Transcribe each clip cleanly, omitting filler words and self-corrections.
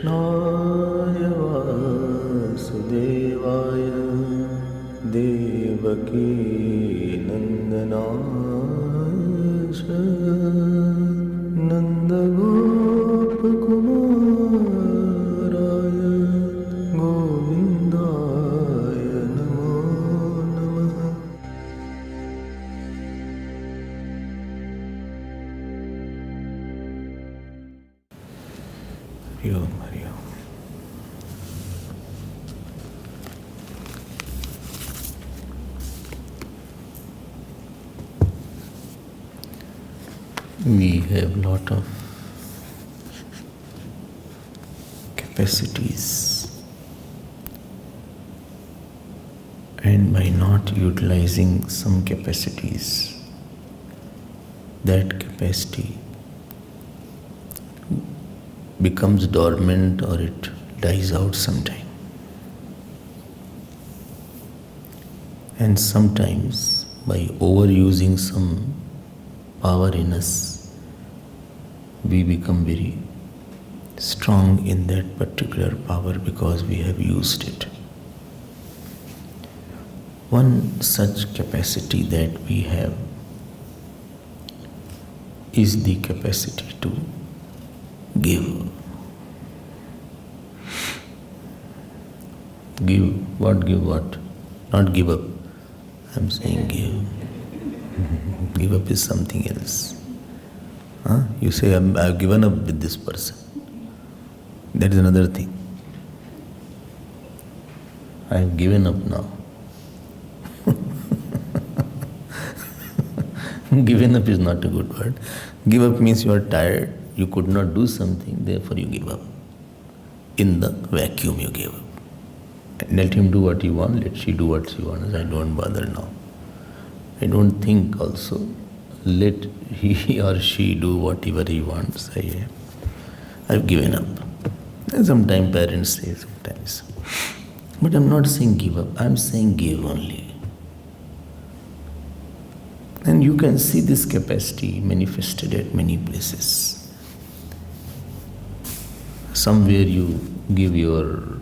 कृष्णाय वासुदेवाय देवकी नन्दनाय च नन्दगोपकुमाराय गोविन्दाय नमो नमः। हरि ओम हरि ओम। We have lot of capacities, and by not utilizing some capacities, that capacity becomes dormant or it dies out sometime. And sometimes by overusing some power in us, we become very strong in that particular power because we have used it. One such capacity that we have is the capacity to give. Give what? Give what? Not give up. I'm saying give. Give up is something else. You say, I've given up with this person. That is another thing. I have given up now. Given up is not a good word. Give up means you are tired, you could not do something, therefore you give up. In the vacuum you gave up. Let him do what he wants, let she do what she wants. I don't bother now. I don't think also. Let he or she do whatever he wants. I've given up. And sometimes parents say sometimes. But I'm not saying give up, I'm saying give only. And you can see this capacity manifested at many places. Somewhere you give your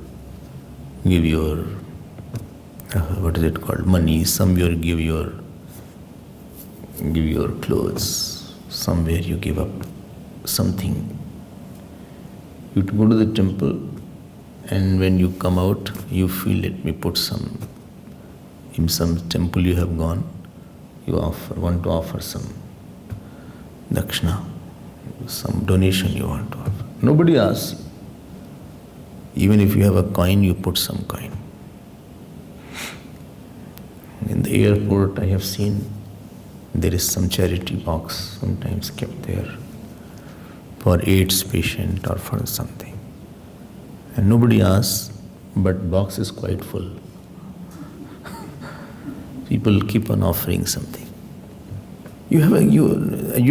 what is it called, money. Somewhere give your clothes. Somewhere you give up something. You go to the temple, and when you come out, you feel, let me put some. In some temple you have gone, you want to offer some dakshina, some donation you want to offer. Nobody asks you. Even if you have a coin, you put some coin. In the airport, I have seen there is some charity box sometimes kept there for AIDS patient or for something. And nobody asks, but box is quite full. People keep on offering something. You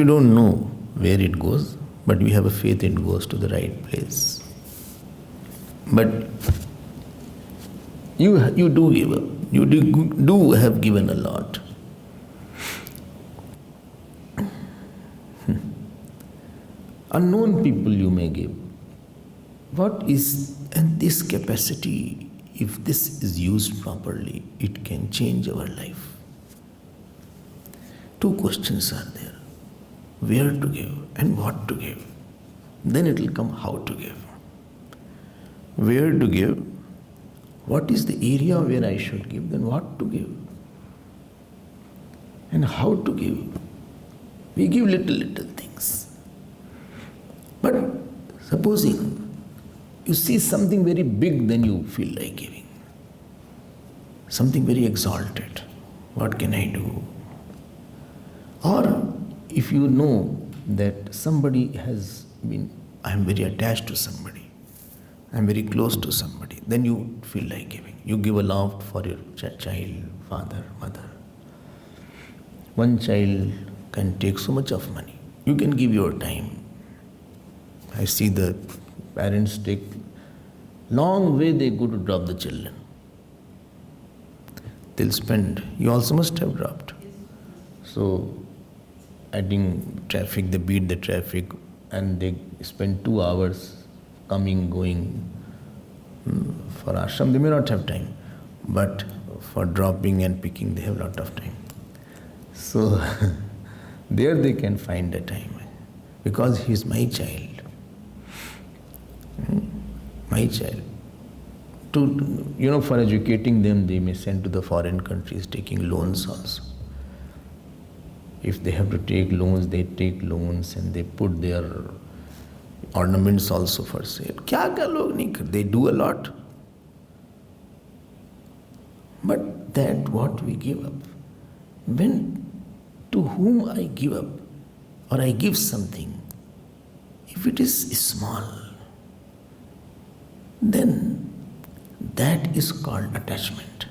don't know where it goes, but we have a faith it goes to the right place. But you do give up. You do have given a lot. Unknown people you may give. And this capacity, if this is used properly, it can change our life. Two questions are there. Where to give and what to give. Then it will come how to give. Where to give, what is the area where I should give, then what to give. And how to give. We give little things. But supposing you see something very big, then you feel like giving. Something very exalted. What can I do? Or if you know that somebody has been, I am very attached to somebody, I am very close to somebody, then you feel like giving. You give a lot for your child, father, mother. One child can take so much of money. You can give your time. I see the parents take long way they go to drop the children. They'll spend. You also must have dropped. So, adding traffic, they beat the traffic and they spend 2 hours coming, going for ashram, they may not have time. But for dropping and picking, they have a lot of time. So there they can find a time. Because he is my child. My child. For educating them, they may send to the foreign countries, taking loans also. If they have to take loans, they take loans and they put their ornaments also for sale. They do a lot. But that what we give up. When to whom I give up or I give something, if it is small, then that is called attachment.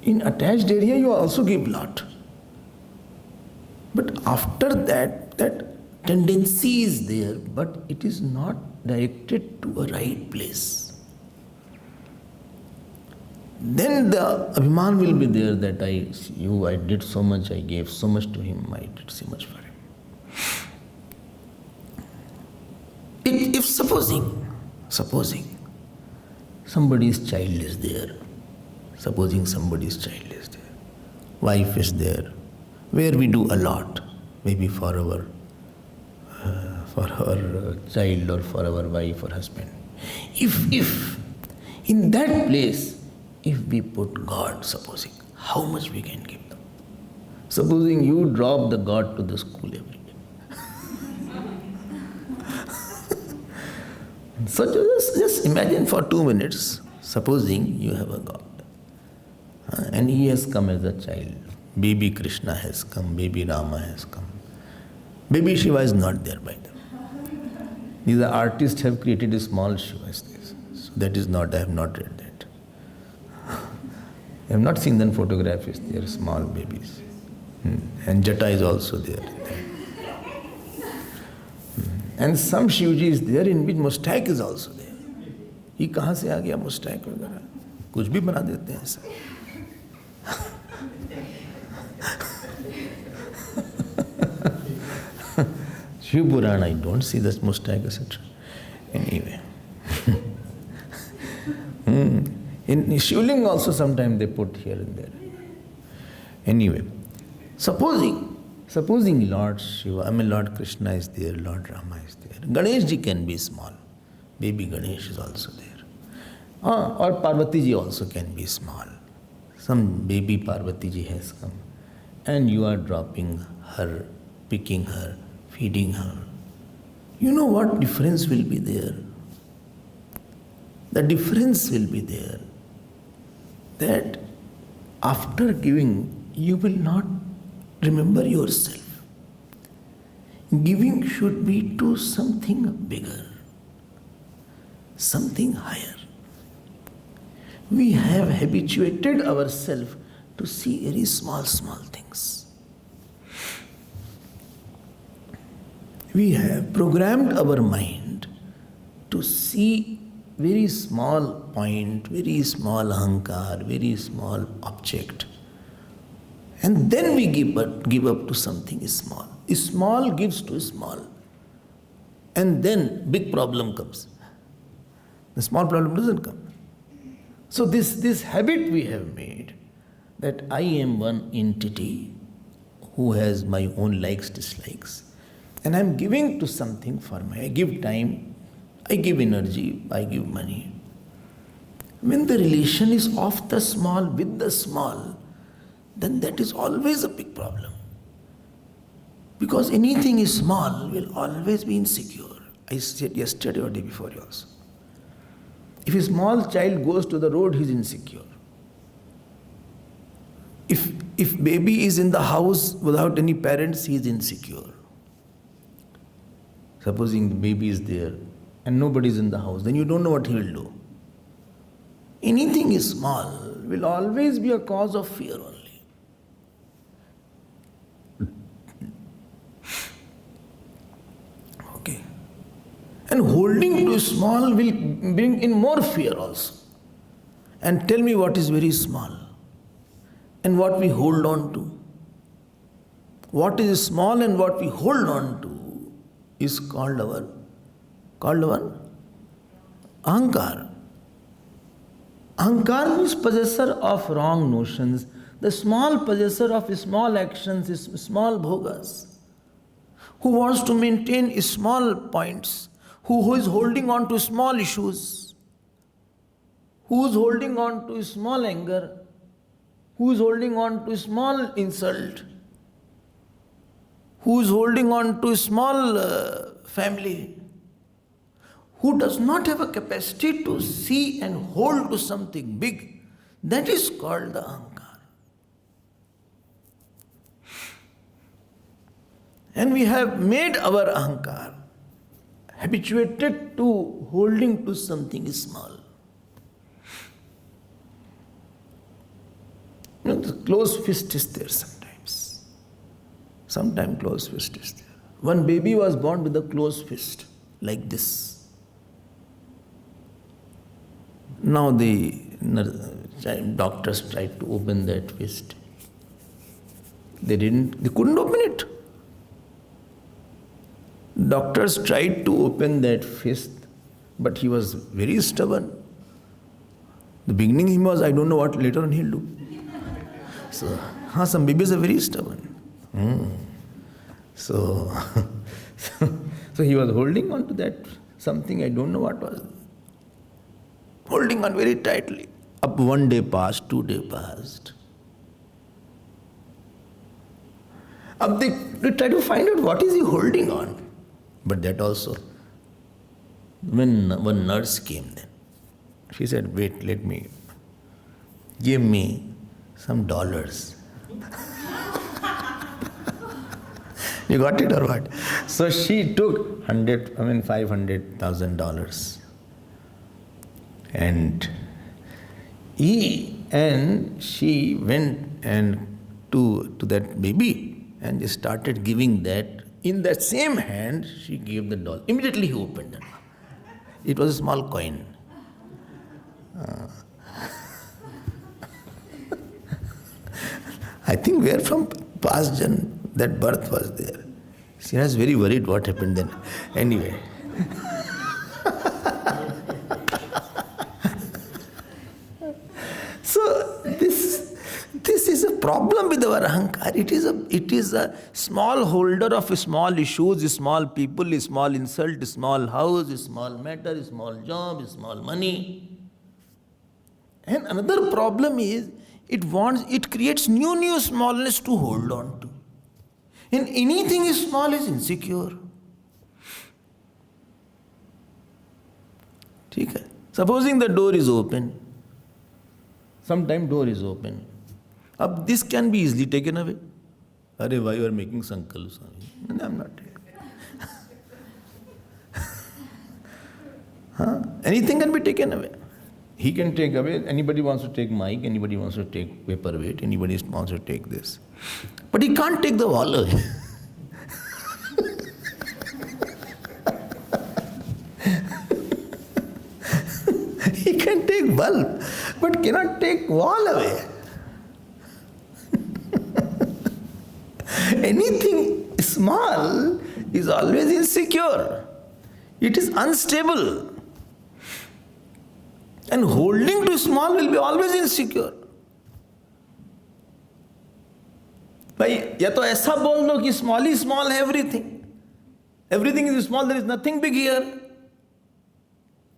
In attached area, you also give lot. But after that, that tendency is there, but it is not directed to a right place. Then the abhiman will be there that I did so much, I gave so much to him, I did so much for him. If supposing somebody's child is there, wife is there, where we do a lot, maybe for our child or for our wife or husband. If in that place, if we put God, supposing, how much we can give them? Supposing you drop the God to the school every day. So just imagine for 2 minutes, supposing you have a God. And he has come as a child. Baby Krishna has come, baby Rama has come. Baby Shiva is not there by them. These artists have created a small Shiva. So that is not, I have not read that. I have not seen that photograph, they are small babies. And Jata is also there. And some Shivji is there in which mustache is also there. He kahan se aa gaya mustache वगैरह? कुछ भी बना देते हैं ऐसा. Shiv Purana, I don't see this mustache, etc. Anyway. In Shivling also sometimes they put here and there. Anyway, supposing Lord Shiva, Lord Krishna is there, Lord Rama is there. Ganesh ji can be small. Baby Ganesh is also there. Or Parvati ji also can be small. Some baby Parvati ji has come. And you are dropping her, picking her, feeding her. You know what difference will be there? The difference will be there that after giving, you will not remember yourself. Giving should be to something bigger, something higher. We have habituated ourselves to see very small things. We have programmed our mind to see very small point, very small ahankar, very small object. And then we give up to something small. Small gives to small. And then big problem comes. The small problem doesn't come. So this habit we have made, that I am one entity who has my own likes, dislikes. And I am giving to something for me. I give time, I give energy, I give money. When the relation is of the small with the small, then that is always a big problem. Because anything is small will always be insecure. I said yesterday or day before also. If a small child goes to the road, he is insecure. If baby is in the house without any parents, he is insecure. Supposing the baby is there and nobody is in the house, then you don't know what he will do. Anything is small will always be a cause of fear only. Okay. And holding to small will bring in more fear also. And tell me what is very small and what we hold on to. What is small and what we hold on to is called our ahankar. Ahankar means possessor of wrong notions. The small possessor of small actions is small bhogas. Who wants to maintain small points. Who is holding on to small issues. Who is holding on to small anger. Who is holding on to small insult. Who is holding on to small family. Who does not have a capacity to see and hold to something big. That is called the ahankar. And we have made our ahankar habituated to holding to something small. The closed fist is there sometimes. Sometimes closed fist is there. One baby was born with a closed fist, like this. Now the doctors tried to open that fist. They couldn't open it. Doctors tried to open that fist, but he was very stubborn. The beginning he was, I don't know what later on he'll do. So, some babies are very stubborn. So he was holding on to that something, I don't know what was. Holding on very tightly. Up 1 day passed, 2 days passed. Up they try to find out what is he holding on. But that also, when one nurse came then, she said, wait, give me some dollars. You got it or what? So she took $500,000. And she went to that baby and just started giving that. In that same hand, she gave the dollar. Immediately he opened it. It was a small coin. I think where from past gen that birth was there. She was very worried what happened then. Anyway. So this is a problem with our ahankar. It is a small holder of small issues, small people, small insult, small house, small matter, small job, small money. And another problem is it creates new smallness to hold on to. And anything is small is insecure. Okay. Supposing the door is open. Sometimes door is open. This can be easily taken away. Arey, why you are making sankal, Swami? No, I'm not taking. Anything can be taken away. He can take away. Anybody wants to take mic, anybody wants to take paperweight, anybody wants to take this. But he can't take the wall away. He can take bulb, but cannot take wall away. Anything small is always insecure. It is unstable. And holding to small will be always insecure. भाई या तो ऐसा बोल दो कि small is small everything. Everything is small, there is nothing big here.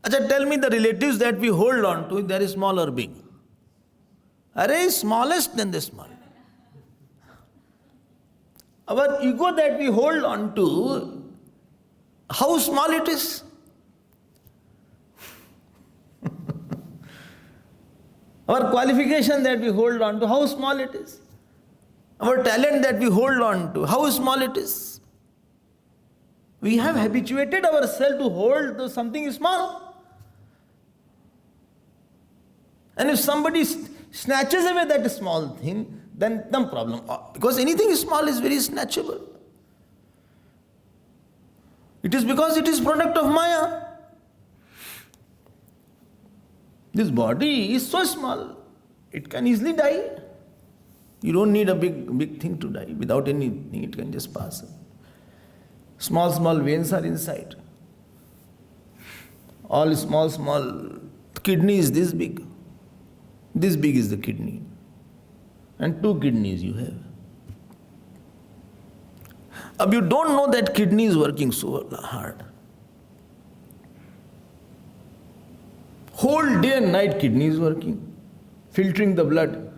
Acha, tell me the relatives that we hold on to, they are small or big. Arey, smallest than the small. Our ego that we hold on to, how small it is. Our qualification that we hold on to, how small it is. Our talent that we hold on to, how small it is. We have habituated ourselves to hold to something small. And if somebody snatches away that small thing, then no problem. Because anything small is very snatchable. It is because it is product of Maya. This body is so small, it can easily die. You don't need a big thing to die. Without anything, it can just pass. Small, small veins are inside. All small, small. Kidney is this big. This big is the kidney. And 2 kidneys you have. Ab you don't know that kidney is working so hard. Whole day and night kidney is working, filtering the blood.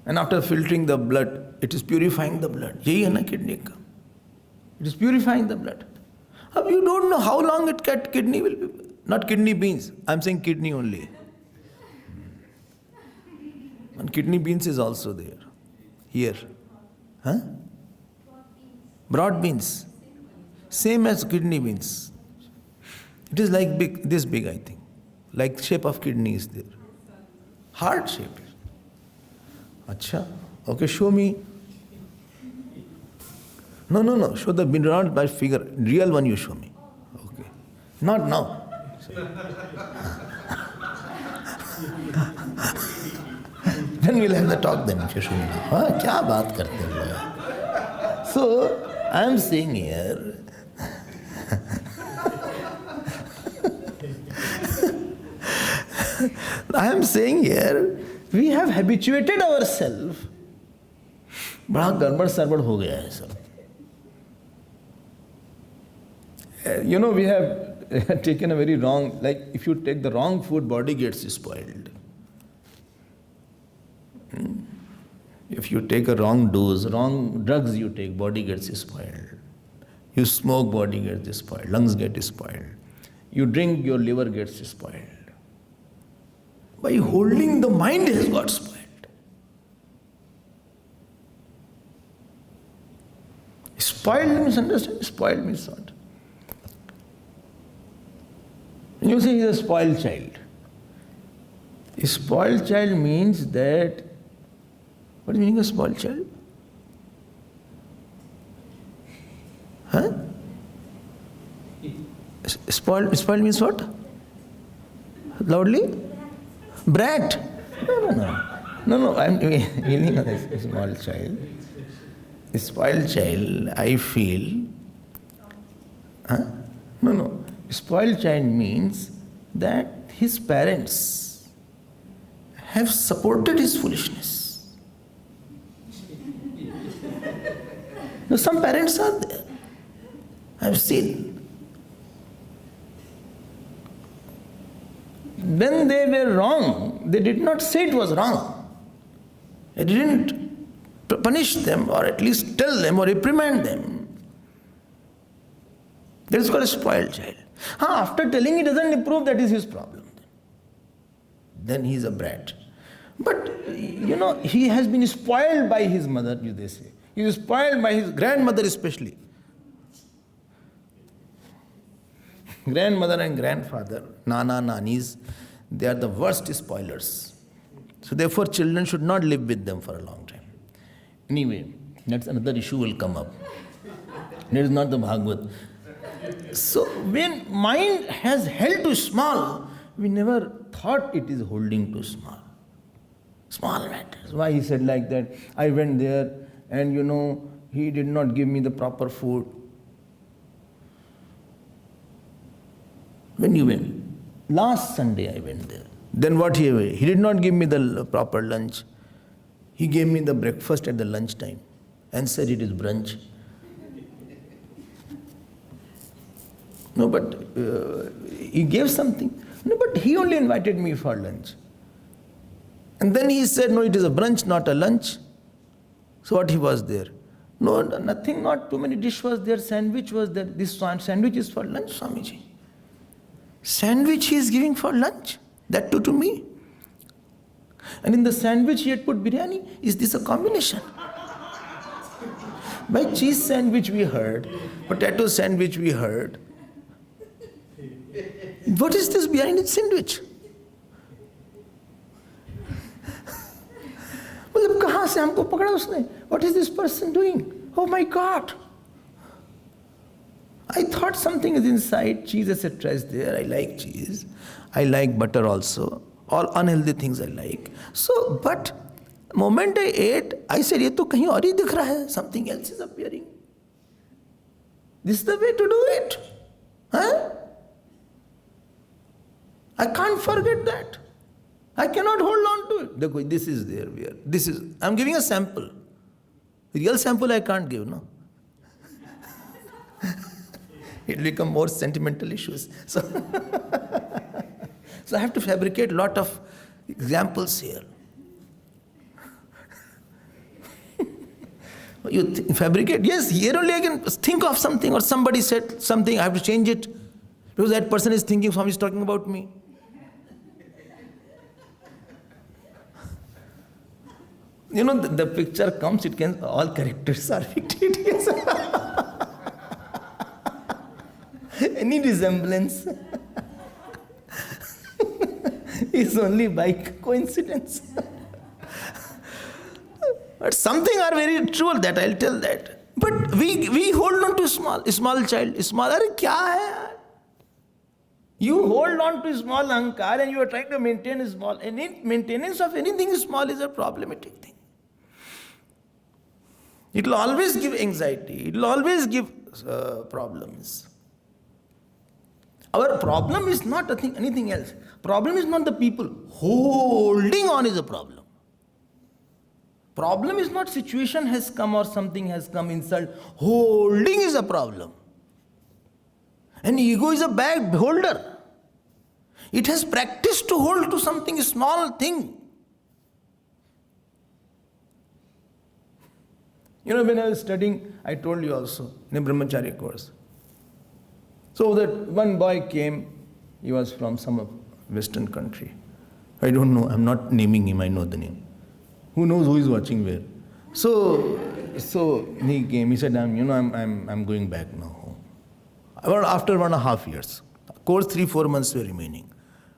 And after filtering the blood, it is purifying the blood. Yahi hai na kidney ka. It is purifying the blood. Ab you don't know how long kidney will be. Not kidney beans. I am saying kidney only. And kidney beans is also there. Here. Huh? Broad beans. Same as kidney beans. It is like this big, I think. Like shape of kidney is there. Heart shape. Acha. Okay, show me. No. Show the round by figure. Real one you show me. Okay. Not now. Then we'll have the talk then if you show me now. Huh? Kya baat karte ho? So, I am saying here, we have habituated ourselves. बड़ा गड़बड़ सरबड़ हो गया है सब. You know, we have taken a very wrong, like if you take the wrong food, body gets spoiled. If you take a wrong dose, wrong drugs you take, body gets spoiled. You smoke, body gets spoiled, lungs get spoiled. You drink, your liver gets spoiled. By holding, the mind has got spoiled. Spoiled means, understand? Spoiled means what? When you say he is a spoiled child, a spoiled child means that, what is the meaning of spoiled child? Huh? Spoiled means what? Loudly? Brat. No, I'm meaning of a small child. A spoiled child, I feel. Huh? No. Spoiled child means that his parents have supported his foolishness. Now, some parents are there. I've seen. When they were wrong, they did not say it was wrong. They didn't punish them or at least tell them or reprimand them. That is called a spoiled child. After telling he doesn't improve, that is his problem. Then he is a brat. But, you know, he has been spoiled by his mother, they say. He is spoiled by his grandmother especially. Grandmother and grandfather, nana, nanis, they are the worst spoilers. So therefore children should not live with them for a long time. Anyway, that's another issue will come up. That is not the Bhagavad. So when mind has held to small, we never thought it is holding to small. Small matters. Why he said like that? I went there and you know, he did not give me the proper food. When you went? Last Sunday I went there. Then what he did not give me the proper lunch. He gave me the breakfast at the lunch time and said it is brunch. No, but he gave something. No, but he only invited me for lunch. And then he said, no, it is a brunch, not a lunch. So what he was there? No, nothing, not too many dish was there, sandwich was there. This sandwich is for lunch, Swamiji. Sandwich he is giving for lunch, that too to me. And in the sandwich he had put biryani. Is this a combination? By cheese sandwich we heard, potato sandwich we heard. What is this biryani sandwich? मतलब कहाँ से हमको पकड़ा उसने? What is this person doing? Oh my God! I thought something is inside, cheese etc. is there. I like cheese. I like butter also. All unhealthy things I like. So, but moment I ate, I said, ये तो कहीं और ही दिख रहा है. Something else is appearing. This is the way to do it. Huh? I can't forget that. I cannot hold on to it. This is there. I'm giving a sample. Real sample I can't give, no? It will become more sentimental issues. So, so I have to fabricate a lot of examples here. You fabricate, yes, here only I can think of something, or somebody said something, I have to change it. Because that person is thinking Swami is talking about me. You know, the picture comes, it can, all characters are fictitious. Any resemblance is only by coincidence. But something are very true, that I'll tell that. But we hold on to small child, small, arey kya hai? You hold on to small ahankar and you are trying to maintain a small, and maintenance of anything small is a problematic thing. It will always give anxiety, it will always give problems. Our problem is not anything else. Problem is not the people. Holding on is a problem. Problem is not situation has come or something has come, insult. Holding is a problem. And ego is a bag holder. It has practiced to hold to something small thing. You know, when I was studying, I told you also, in a brahmacharya course. So that one boy came, he was from some western country. I don't know, I'm not naming him, I know the name. Who knows who is watching where? So he came, he said, I'm going back now home. About after 1.5 years. Course 3-4 months were remaining.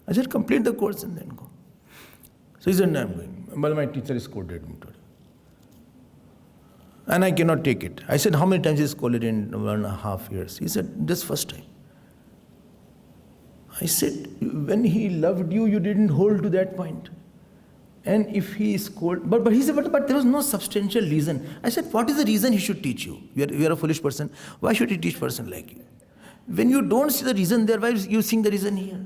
I said, complete the course and then go. So he said, I'm going. But my teacher scolded me today. And I cannot take it. I said, how many times he scolded in 1.5 years? He said, this first time. I said, when he loved you, you didn't hold to that point. And if he scolded, but he said, but there was no substantial reason. I said, what is the reason he should teach you? You are a foolish person. Why should he teach a person like you? When you don't see the reason there, why you seeing the reason here?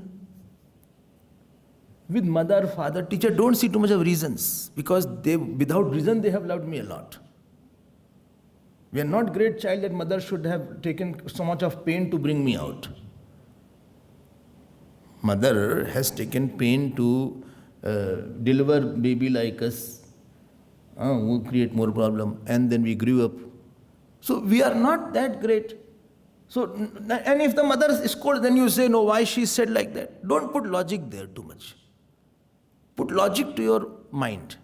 With mother, father, teacher, don't see too much of reasons. Because without reason, they have loved me a lot. We are not great child that mother should have taken so much of pain to bring me out. Mother has taken pain to deliver baby like us, who create more problem, and then we grew up. So we are not that great. So, and if the mother scolds, then you say, no, why she said like that? Don't put logic there too much. Put logic to your mind.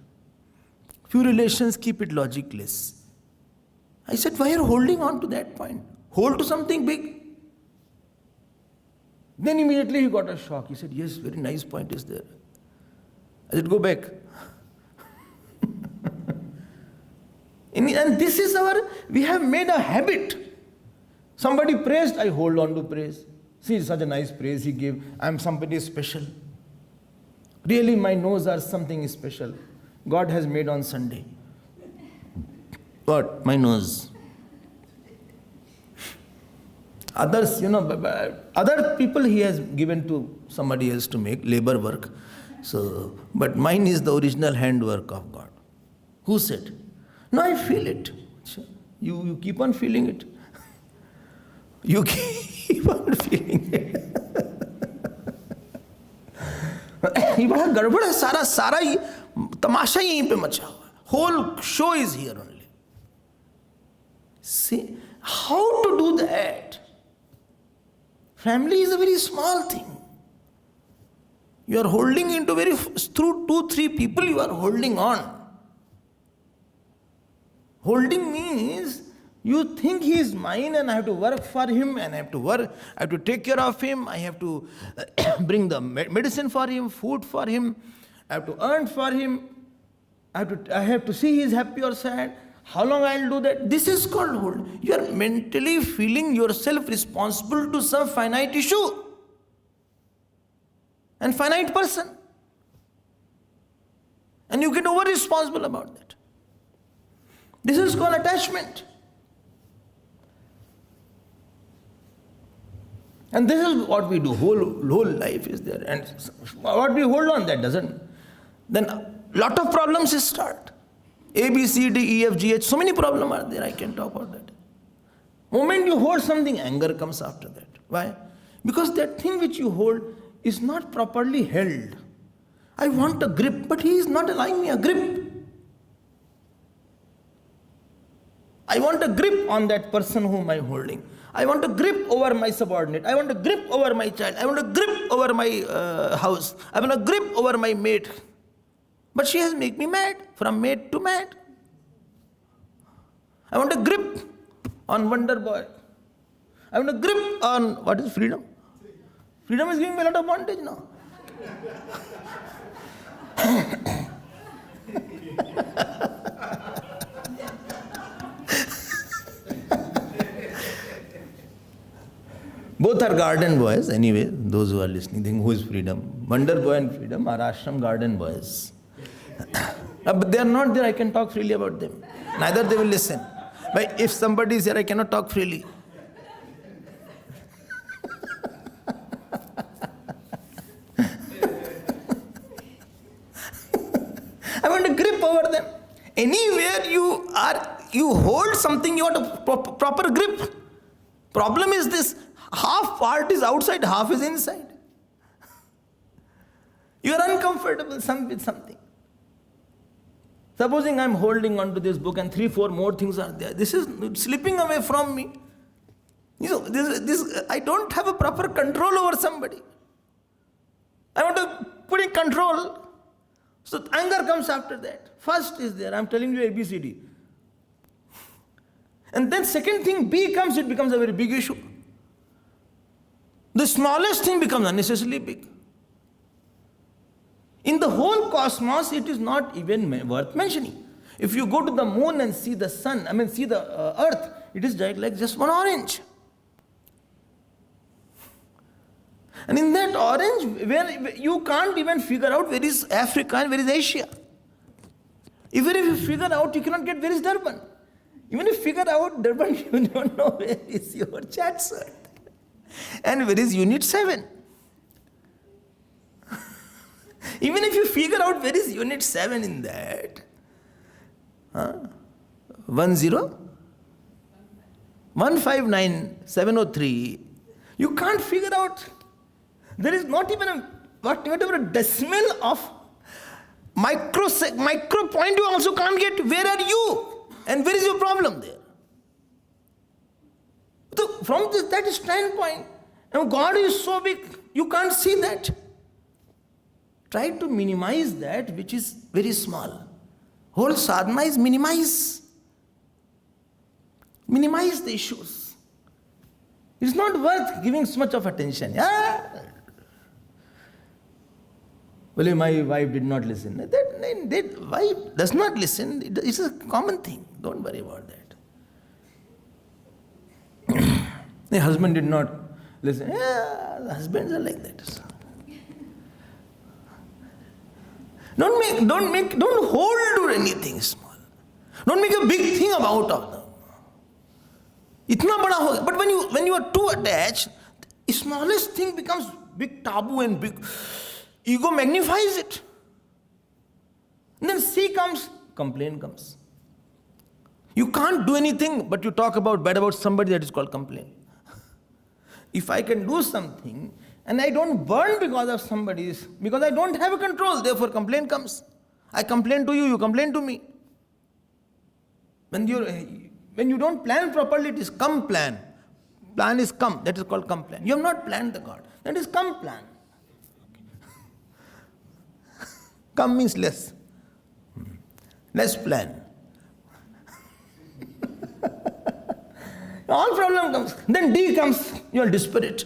Few relations, keep it logicless. I said, why are you holding on to that point? Hold to something big. Then immediately he got a shock. He said, yes, very nice point is there. I said, go back. And this is we have made a habit. Somebody praised, I hold on to praise. See, such a nice praise he gave. I'm somebody special. Really, my nose are something special. God has made on Sunday. What? My nose. Others, other people he has given to somebody else to make labor work. So, but mine is the original handwork of God. Who said? No, I feel it. You keep on feeling it. You keep on feeling it. ये बड़ा गड़बड़ है सारा ही तमाशा यहीं पे मचा हुआ है. Whole show is here only. See how to do that. Family is a very small thing. You are holding into through 2-3 people you are holding on. Holding means you think he is mine and I have to work for him and I have to take care of him, I have to bring the medicine for him, food for him, I have to earn for him, I have to see he is happy or sad, how long I will do that. This is called hold. You are mentally feeling yourself responsible to some finite issue and finite person. And you get over responsible about that. This is called attachment. And this is what we do. Whole life is there. And what we hold on, that doesn't. Then lot of problems start. A, B, C, D, E, F, G, H. So many problems are there. I can talk about that. Moment you hold something, anger comes after that. Why? Because that thing which you hold is not properly held. I want a grip, but he is not allowing me a grip. I want a grip on that person whom I am holding. I want a grip over my subordinate. I want a grip over my child. I want a grip over my house. I want a grip over my mate. But she has made me mad, from mad to mad. I want a grip on Wonder Boy. I want a grip on, what is freedom? Freedom is giving me a lot of bondage now. Both are garden boys, anyway, those who are listening, think who is freedom? Wonder Boy and freedom are ashram garden boys. But they are not there, I can talk freely about them. Neither they will listen. But if somebody is here, I cannot talk freely. I want a grip over them. Anywhere you hold something, you want a proper grip. Problem is this, half part is outside, half is inside. You are uncomfortable with something. Supposing I am holding on to this book and 3-4 more things are there. This is slipping away from me. You know, I don't have a proper control over somebody. I want to put in control. So anger comes after that. First is there, I am telling you ABCD. And then second thing, B comes, it becomes a very big issue. The smallest thing becomes unnecessarily big. In the whole cosmos, it is not even worth mentioning. If you go to the moon and see the sun, see the earth, it is like just one orange. And in that orange, where you can't even figure out where is Africa and where is Asia. Even if you figure out, you cannot get where is Durban. Even if you figure out Durban, you don't know where is your Chatsworth. And where is Unit 7. Even if you figure out where is Unit 7 in that, 159,703, you can't figure out. There is not even whatever a decimal of micro point you also can't get. Where are you? And where is your problem there? So from that standpoint, God is so big, you can't see that. Try to minimize that which is very small. Whole sadhana is minimize. Minimize the issues. It's not worth giving so much of attention. Well, my wife did not listen. That wife does not listen. It's a common thing. Don't worry about that. The husband did not listen. The husbands are like that. Don't hold to anything small. Don't make a big thing about them. Itna bada ho gaya. But when you are too attached, the smallest thing becomes big taboo and big. Ego magnifies it. And then C comes, complaint comes. You can't do anything, but you talk bad about somebody, that is called complaint. If I can do something, and I don't burn because of because I don't have a control, therefore complaint comes. I complain to you, you complain to me. When you don't plan properly, it is come plan. Plan is come, that is called come plan. You have not planned the God, that is come plan. Come means less. Less plan. All problem comes. Then D comes, you are desperate.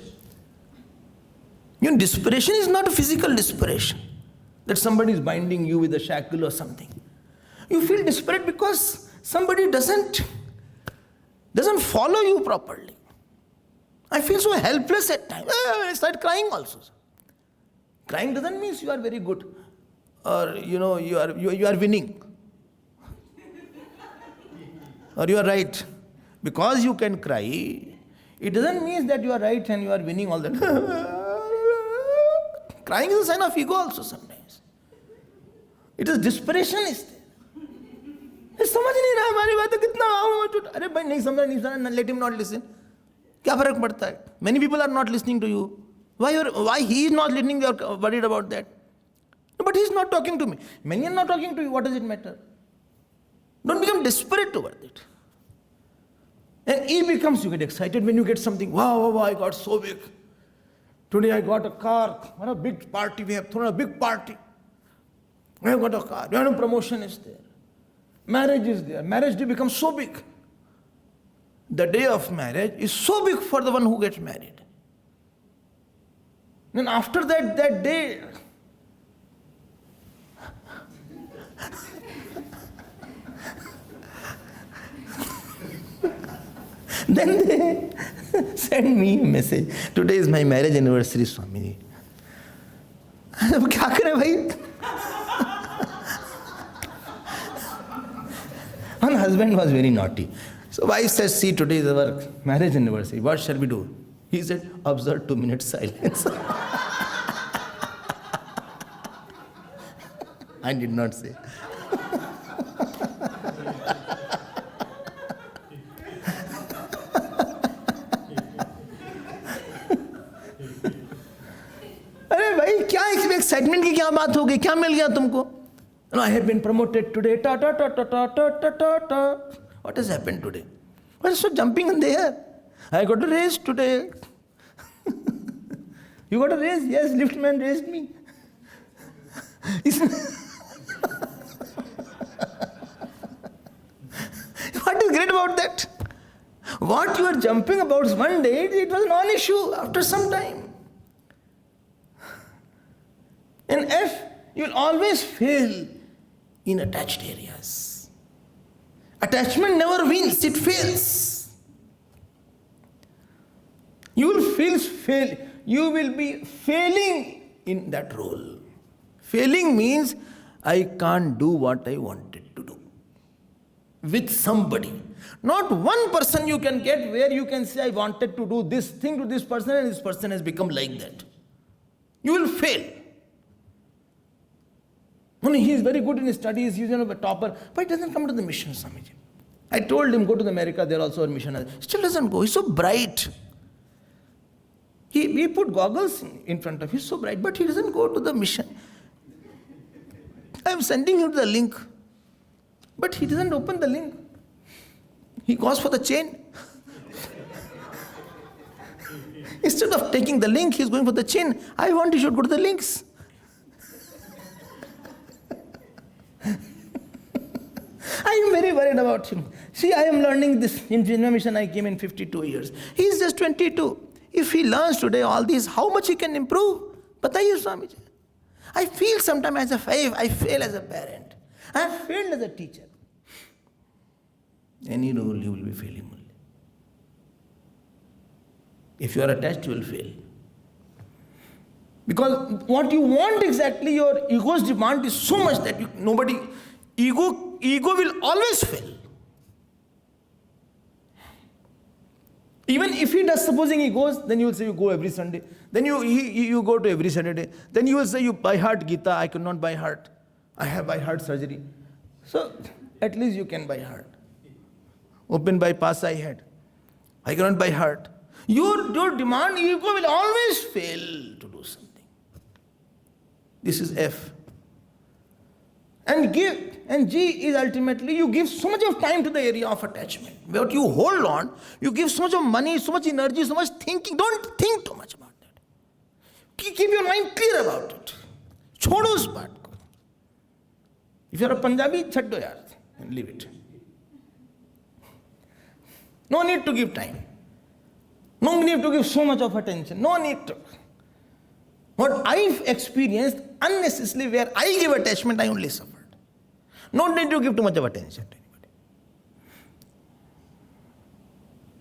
Your desperation is not a physical desperation, that somebody is binding you with a shackle or something. You feel desperate because somebody doesn't follow you properly. I feel so helpless at times. I start crying also. Crying doesn't mean you are very good, or you are winning, or you are right. Because you can cry, It doesn't mean that you are right and you are winning all that. Crying is a sign of ego also sometimes. It is desperation is there. समझ नहीं रहा हमारी बात कितना अरे भाई नहीं समझ नहीं समझ let him not listen. क्या फर्क पड़ता है? Many people are not listening to you. Why he is not listening? They are worried about that. But he is not talking to me. Many are not talking to you. What does it matter? Don't become desperate toward it. And he becomes, you get excited when you get something. Wow, I got so big. Today I got a car. What a big party. We have thrown a big party. We have got a car. Promotion is there. Marriage is there. Marriage day becomes so big. The day of marriage is so big for the one who gets married. Then after that day, then they send me a message. Today is my marriage anniversary, Swami. अब क्या करें भाई? One husband was very naughty. So wife says, see, today is our marriage anniversary. What shall we do? He said, observe 2 minutes silence. I did not say. अरे भाई क्या excitement की क्या बात हो गई? क्या मिल गया तुमको? No, I have been promoted today. Ta ta ta ta ta ta ta ta ta. What has happened today? What is so jumping in the air? I got a raise today. You got a raise? Yes, liftman raised me. What is great about that? What you are jumping about is one day, it was a non-issue after some time. In F, you will always fail in attached areas. Attachment never wins, it fails. You will fail. You will be failing in that role. Failing means I can't do what I wanted to do with somebody. Not one person you can get where you can say I wanted to do this thing to this person and this person has become like that. You will fail. He is very good in his studies, he is a topper, but he doesn't come to the mission, Swamiji. I told him, go to America, there also are missionaries. Still doesn't go, he's so bright. He put goggles in front of him, he's so bright, but he doesn't go to the mission. I am sending him the link, but he doesn't open the link. He goes for the chain. Instead of taking the link, he is going for the chain. I want he should go to the links. I am very worried about him. See, I am learning this. In Chinmaya mission, I came in 52 years. He is just 22. If he learns today all these, how much he can improve? Bataiye, Swamiji. I feel sometimes as I fail as a parent. I have failed as a teacher. Any role you will be failing only. If you are attached, you will fail. Because what you want exactly, your ego's demand is so much that ego will always fail. Even if he does, supposing he goes, then you will say you go every Sunday. Then you go to every Saturday. Then you will say you by heart Gita, I cannot by heart. I have by heart surgery. So at least you can by heart. Open bypass I had. I cannot by heart. Your demand, ego will always fail to do something. This is F. And G is ultimately, you give so much of time to the area of attachment. But you hold on, you give so much of money, so much energy, so much thinking. Don't think too much about that. Keep your mind clear about it. Chodo us baat ko. If you are a Punjabi, chhaddo yaar, and leave it. No need to give time. No need to give so much of attention. No need to. What I've experienced unnecessarily where I give attachment, I only suffered. No need to give too much of attention to anybody.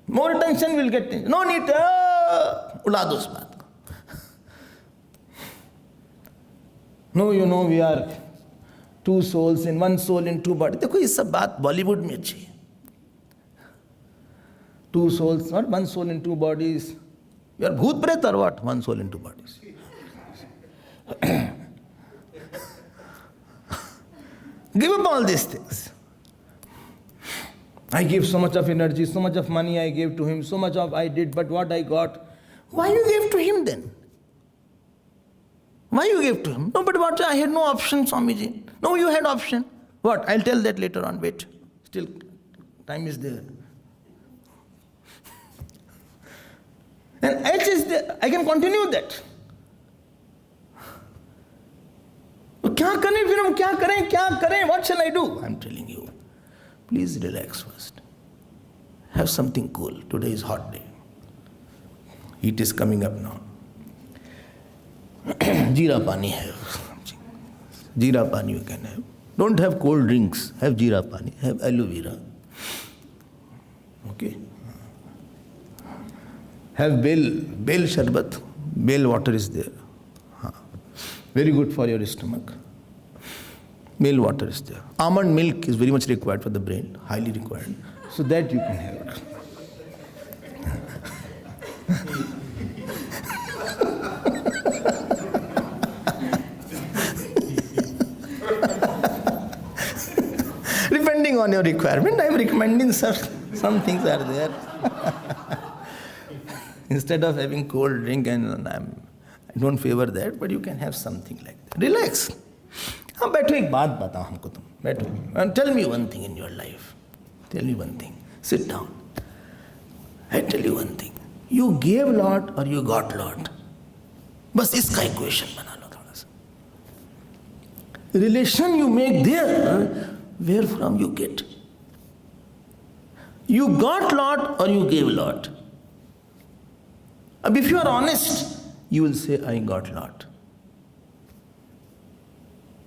More attention will get attention. No need to ula do us baat ko. No, we are two souls in one soul in two bodies. देखो ये सब बात बॉलीवुड में अच्छी है. Two souls, not one soul in two bodies. You are bhoot pret or what? One soul in two bodies. Give up all these things. I gave so much of energy, so much of money I gave to him, so much of I did, but what I got? Why you gave to him then? Why you gave to him? No, but what? I had no option, Swamiji. No, you had option. What? I'll tell that later on. Wait. Still, time is there. And H is there. I can continue that. What shall I do? I'm telling you. Please relax first. Have something cool. Today is hot day. Heat is coming up now. Jeera pani have. Jeera pani you can have. Don't have cold drinks. Have jeera pani. Have aloe vera. Okay. Have bel sharbat. Bel water is there. Very good for your stomach. Bel water is there. Almond milk is very much required for the brain. Highly required. So that you can have it. Depending on your requirement, I am recommending some things are there. Instead of having cold drink, and I don't favor that, but you can have something like that. Relax. हाँ बैठो एक बात बताओ हमको तुम बैठो and tell me one thing in your life. Tell me one thing. Sit down. I tell you one thing. You gave lot or you got lot. बस इसका equation बना लो थोड़ा सा. Relation you make there, where from you get. You got lot or you gave lot. If you are honest, you will say, I got lot.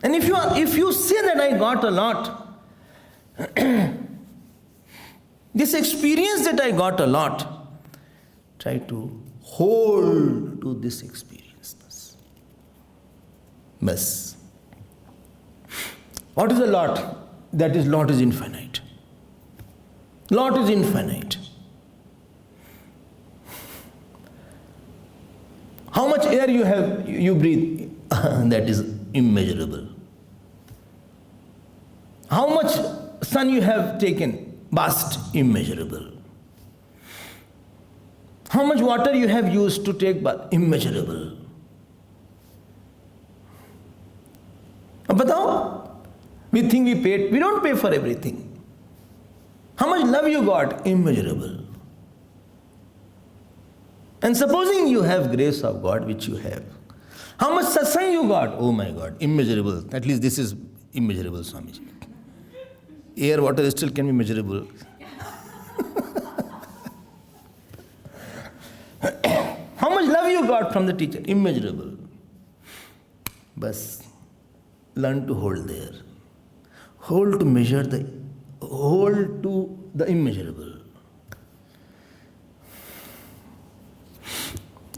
And if you say that I got a lot, this experience that I got a lot, try to hold to this experience. Bas. What is a lot? That is, lot is infinite. Lot is infinite. How much air you breathe? That is immeasurable. How much sun you have taken? Vast, immeasurable. How much water you have used to take bath? Immeasurable. Ab batao? We think we paid. We don't pay for everything. How much love you got? Immeasurable. And supposing you have grace of God, which you have, how much satsang you got? Oh my God, immeasurable. At least this is immeasurable, Swamiji. Air, water still can be measurable. How much love you got from the teacher? Immeasurable. Bas, learn to hold there. Hold to the immeasurable.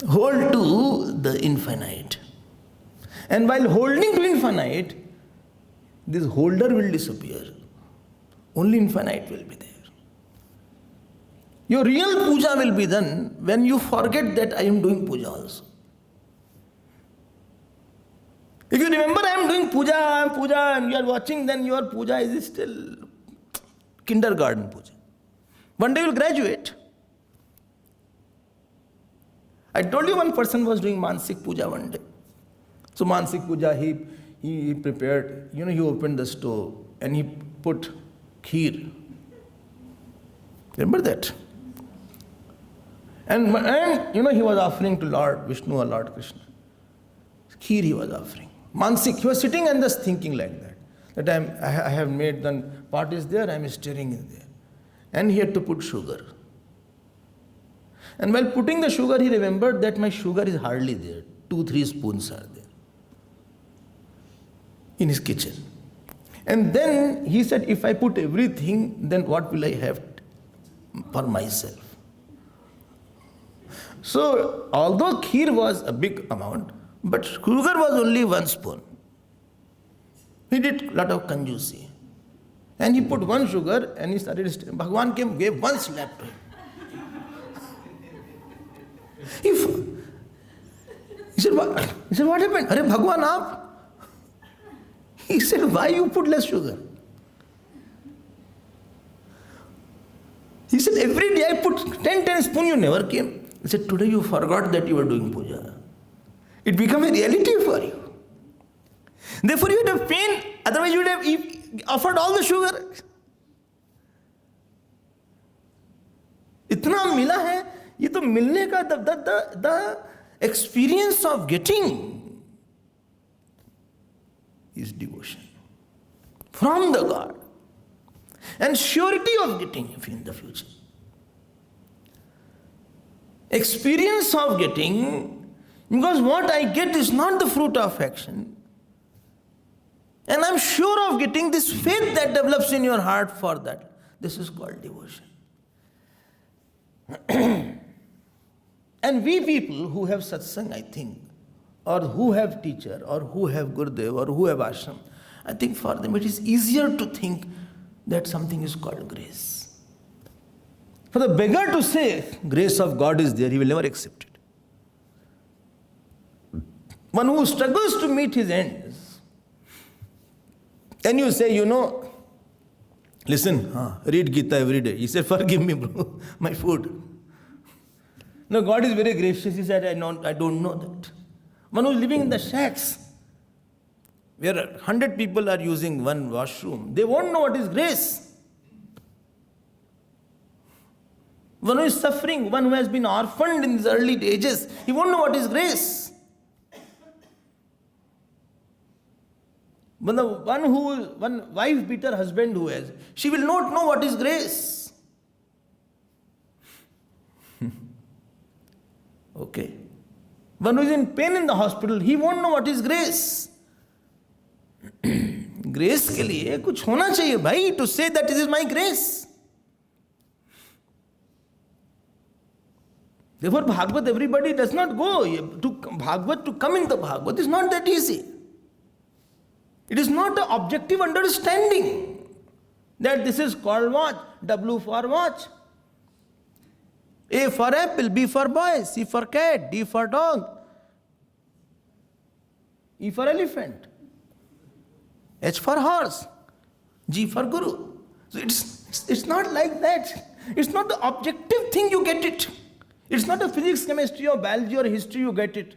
Hold to the infinite. And while holding to infinite, this holder will disappear. Only infinite will be there. Your real puja will be done when you forget that I am doing puja also. If you remember I am doing puja, and you are watching, then your puja is still kindergarten puja. One day you will graduate. I told you one person was doing Mansik Puja one day. So Mansik Puja, he prepared, he opened the stove and he put kheer. Remember that? And he was offering to Lord Vishnu or Lord Krishna. Kheer he was offering. Mansik, he was sitting and just thinking like that. That I have made, the pot is there, I am stirring in there. And he had to put sugar. And while putting the sugar, he remembered that my sugar is hardly there. 2-3 spoons are there in his kitchen. And then he said, if I put everything, then what will I have for myself? So, although kheer was a big amount, but sugar was only 1 spoon. He did a lot of kanjusi. And he put 1 sugar and he started stirring. Bhagavan gave 1 slap to him. He said, what happened? Arey Bhagwan aap? He said, why you put less sugar? He said, every day I put 10 spoon, you never came. He said, today you forgot that you were doing puja. It became a reality for you. Therefore you would have pain, otherwise you would have offered all the sugar. इतना मिला है, ये तो मिलने का the experience of getting is devotion from the God and surety of getting in the future. Experience of getting, because what I get is not the fruit of action, and I'm sure of getting this faith that develops in your heart for that. This is called devotion. And we people who have satsang, I think, or who have teacher, or who have Gurudev, or who have ashram, I think for them it is easier to think that something is called grace. For the beggar to say, grace of God is there, he will never accept it. One who struggles to meet his ends, and you say, listen, read Gita every day. He said, forgive me, bro, my food. No, God is very gracious. He said, I don't know that. One who is living in the shacks, where 100 people are using one washroom, they won't know what is grace. One who is suffering, one who has been orphaned in his early ages, he won't know what is grace. But the one wife beat her husband who has, she will not know what is grace. Okay. One who is in pain in the hospital, he won't know what is grace. Grace के लिए कुछ होना चाहिए भाई, to say that this is my grace. Therefore, Bhagavad, everybody does not go to Bhagavad, to come into Bhagavad is not that easy. It is not an objective understanding that this is called watch, W for watch. A for apple, B for boy, C for cat, D for dog, E for elephant, H for horse, G for guru. So it's not like that. It's not the objective thing you get it. It's not a physics, chemistry or biology or history you get it.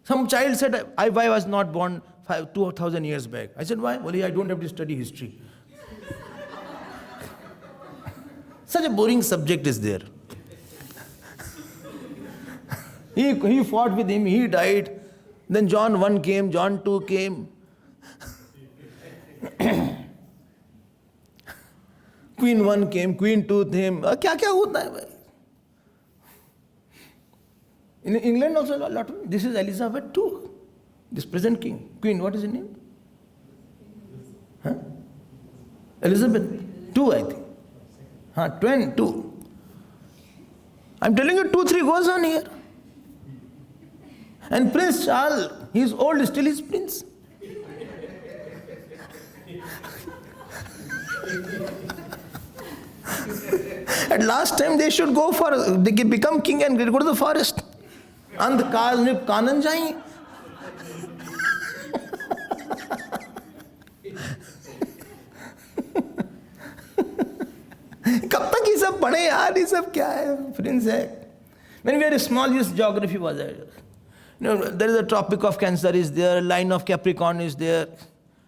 Some child said, I was not born 2,000 years back. I said, why? Well, I don't have to study history. Such a boring subject is there. He fought with him, he died. Then John 1 came, John 2 came. Queen 1 came, Queen 2 came. क्या होता है भाई? In England also a lot of, this is Elizabeth II, this present king. Queen, what is her name? Huh? Elizabeth II, I think. 2. I'm telling you, 2-3 goes on here. And Prince Charles, he is old, still is prince. At last time they should go for, they become king and go to the forest. अंधकाल में कानन जाएं. कब तक ये सब पढ़े यार, ये सब क्या है? Prince है. When we were small, this geography was there. There is a Tropic of Cancer is there, line of Capricorn is there,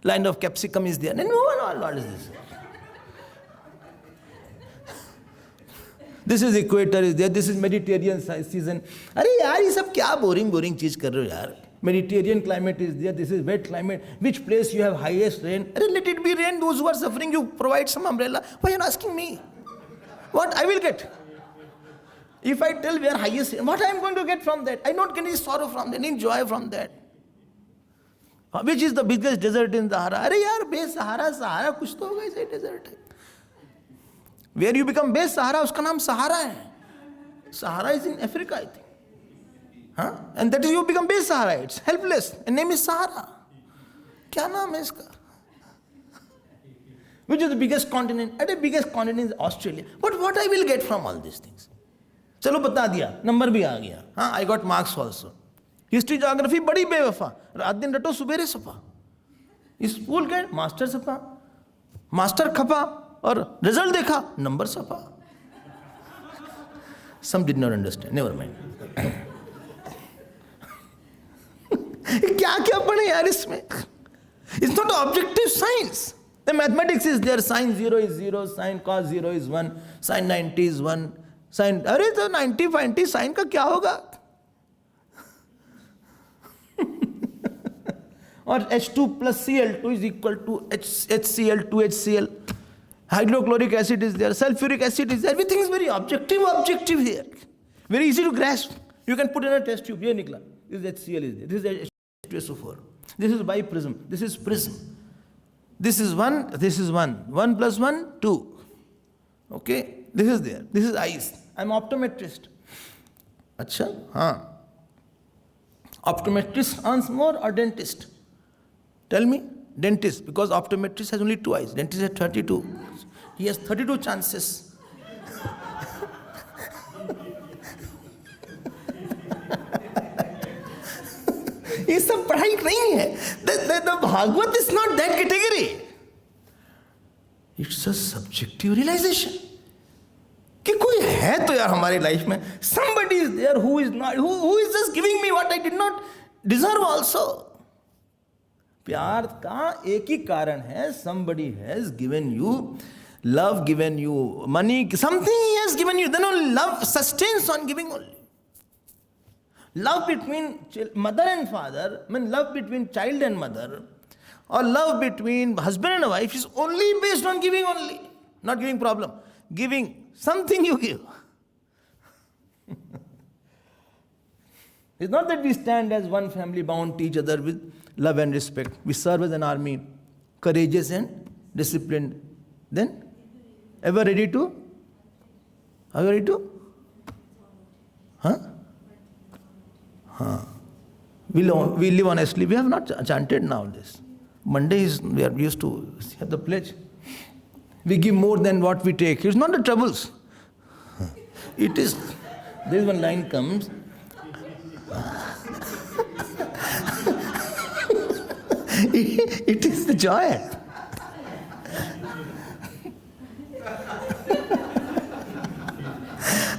line of Capsicum is there. And what is this? This is equator is there, this is Mediterranean season. अरे यार ये सब क्या boring चीज कर रहे हो यार? Mediterranean climate is there, this is wet climate. Which place you have highest rain? अरे let it be rain, those who are suffering, you provide some umbrella. Why are you asking me? What I will get? If I tell where highest rain, what I am going to get from that? I don't get any sorrow from that, any joy from that. Which is the biggest desert in Sahara? अरे यार बे Sahara कुछ तो होगा इसे desert है. Where you become base Sahara, उसका नाम Sahara है. Sahara is in Africa, I think. And that is you become base Sahara. It's helpless. And name is Sahara. क्या नाम है इसका? Which is the biggest continent? The biggest continent is Australia. But what I will get from all these things? चलो बता दिया, number भी आ गया. I got marks also. History geography बड़ी बेवफा, रात दिन रटो सुबेरे सफा, स्कूल गए मास्टर सफा, मास्टर खपा और रिजल्ट देखा नंबर सफा. Some did not understand, never mind. क्या क्या पढ़े यार इसमें? It's not objective science. The mathematics is there, sin 0 is 0, sin cos 0 is 1, sin 90 is 1, sin, अरे तो 90 sin का क्या होगा? और H2 plus Cl2 is equal to HCl, 2HCl. Hydrochloric acid is there, sulfuric acid is there. Everything is very objective here. Very easy to grasp. You can put in a test tube. Here, Nikla. This is HCl is there. This is H2SO4. This is biprism. This is prism. This is 1, this is 1. 1 plus 1, 2. Okay? This is there. This is eyes. I am optometrist. Acha? Haan. Optometrist earns more or dentist? Tell me. Dentist, because optometrist has only 2 eyes. Dentist has 32. He has 32 chances. ये सब पढ़ाई नहीं है. The Bhagavat is not that category. It's a subjective realization. कि कोई है तो यार हमारी लाइफ में. Somebody is there who is not, who is just giving me what I did not deserve also. प्यार का एक ही कारण है. Somebody has given you love, given you money, something he has given you. Then only love sustains on giving only. Love between mother and father, I mean love between child and mother, or love between husband and wife is only based on giving only. Not giving problem. Giving something you give. It's not that we stand as one family bound to each other with love and respect. We serve as an army, courageous and disciplined. Then, ever ready to? Are you ready to? Huh? Huh. We live honestly. We have not chanted now this. Mondays we are used to have the pledge. We give more than what we take. It's not the troubles. It is. This one line comes. It is the joy.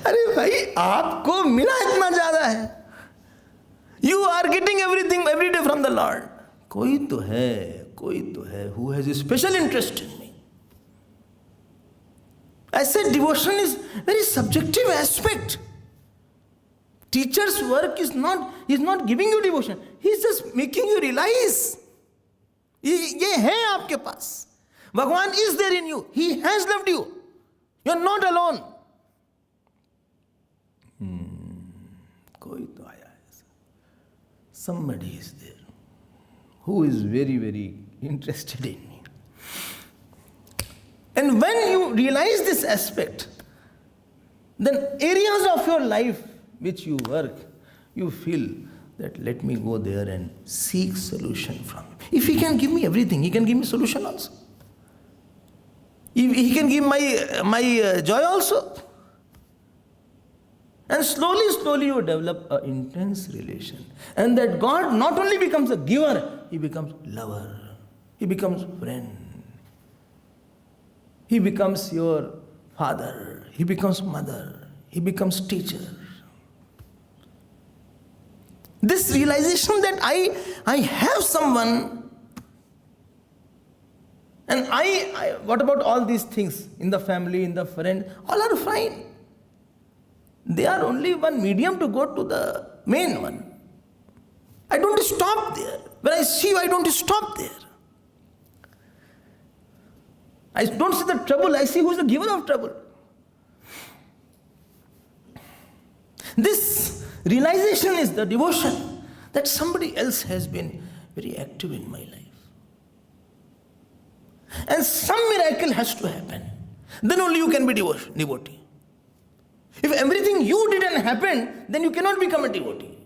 अरे भाई आपको मिला इतना ज्यादा है. You are getting everything every day from the Lord. कोई तो है who has a special interest in me. I said devotion is very subjective aspect. Teacher's work is not, he is not giving you devotion. He is just making you realize. ये है आपके पास. Bhagavan is there in you. He has loved you. You are not alone. कोई तो आया है. Somebody is there who is very, very interested in me. And when you realize this aspect, then areas of your life which you work, you feel that let me go there and seek solution from him. If he can give me everything, he can give me solution also. He can give my joy also. And slowly you develop an intense relation. And that God not only becomes a giver, he becomes lover. He becomes friend. He becomes your father. He becomes mother. He becomes teacher. This realization that I have someone, and what about all these things in the family, in the friend, all are fine. They are only one medium to go to the main one. I don't stop there. When I see you, I don't stop there. I don't see the trouble, I see who is the giver of trouble. This realization is the devotion that somebody else has been very active in my life. And some miracle has to happen. Then only you can be devotee. If everything you didn't happen, then you cannot become a devotee.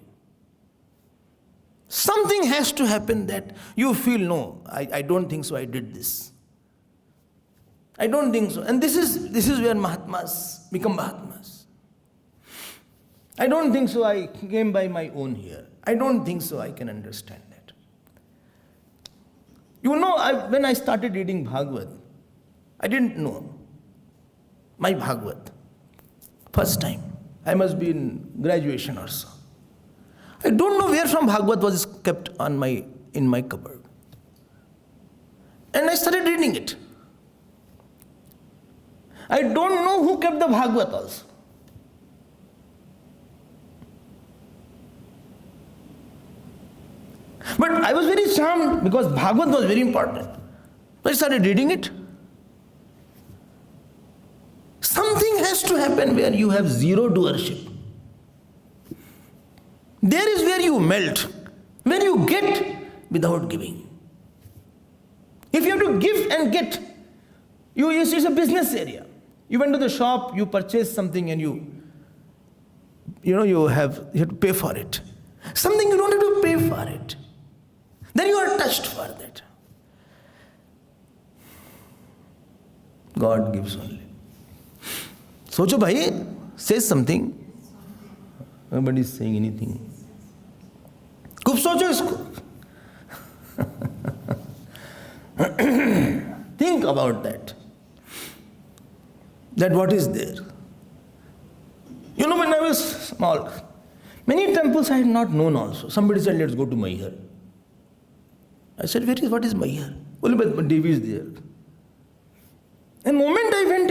Something has to happen that you feel, no, I don't think so, I did this. I don't think so. And this is where Mahatmas become Mahatmas. I don't think so I came by my own here. I don't think so I can understand that. You know, when I started reading Bhagavad, I didn't know my Bhagavad. First time. I must be in graduation or so. I don't know where from Bhagavad was kept in my cupboard. And I started reading it. I don't know who kept the Bhagavad also. But I was very charmed because Bhagavad was very important. I started reading it. Something has to happen where you have zero doership. There is where you melt, where you get without giving. If you have to give and get, it's a business area. You went to the shop, you purchased something and you have to pay for it. Something you don't have to pay for it. Then you are touched for that. God gives only. Socho bhai, say something. Nobody is saying anything. Kub socho isko. Think about that. That what is there. You know, when I was small, many temples I had not known also. Somebody said, let's go to Mayhar. I said, what is Mayhar? Only but Devi is there. And the moment I went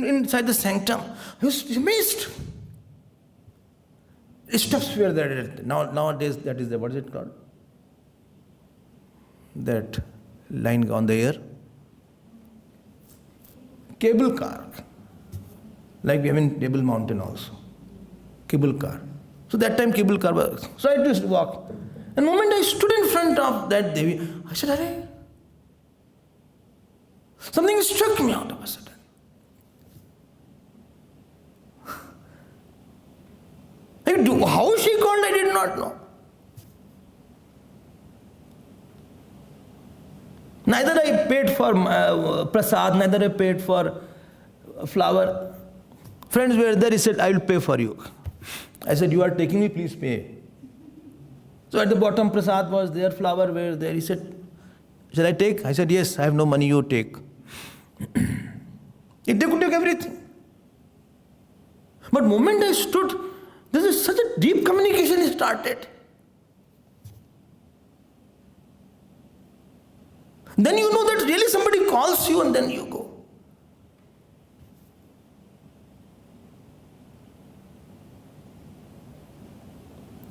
inside the sanctum, I was amazed. Steps were there. Nowadays, that is what is it called? That line on the air. Cable car. Like we have in Table Mountain also. Cable car. So that time cable car was. So I just walked. And the moment I stood in front of that Devi, I said, Arey, something struck me out of a sudden. How she called, I did not know. Neither I paid for prasad, neither I paid for flower. Friends were there, he said, I will pay for you. I said, you are taking me, please pay. So at the bottom, prasad was there, flower were there. He said, shall I take? I said, yes, I have no money, you take. They could take everything. But the moment I stood, there is such a deep communication started. Then you know that really somebody calls you and then you go.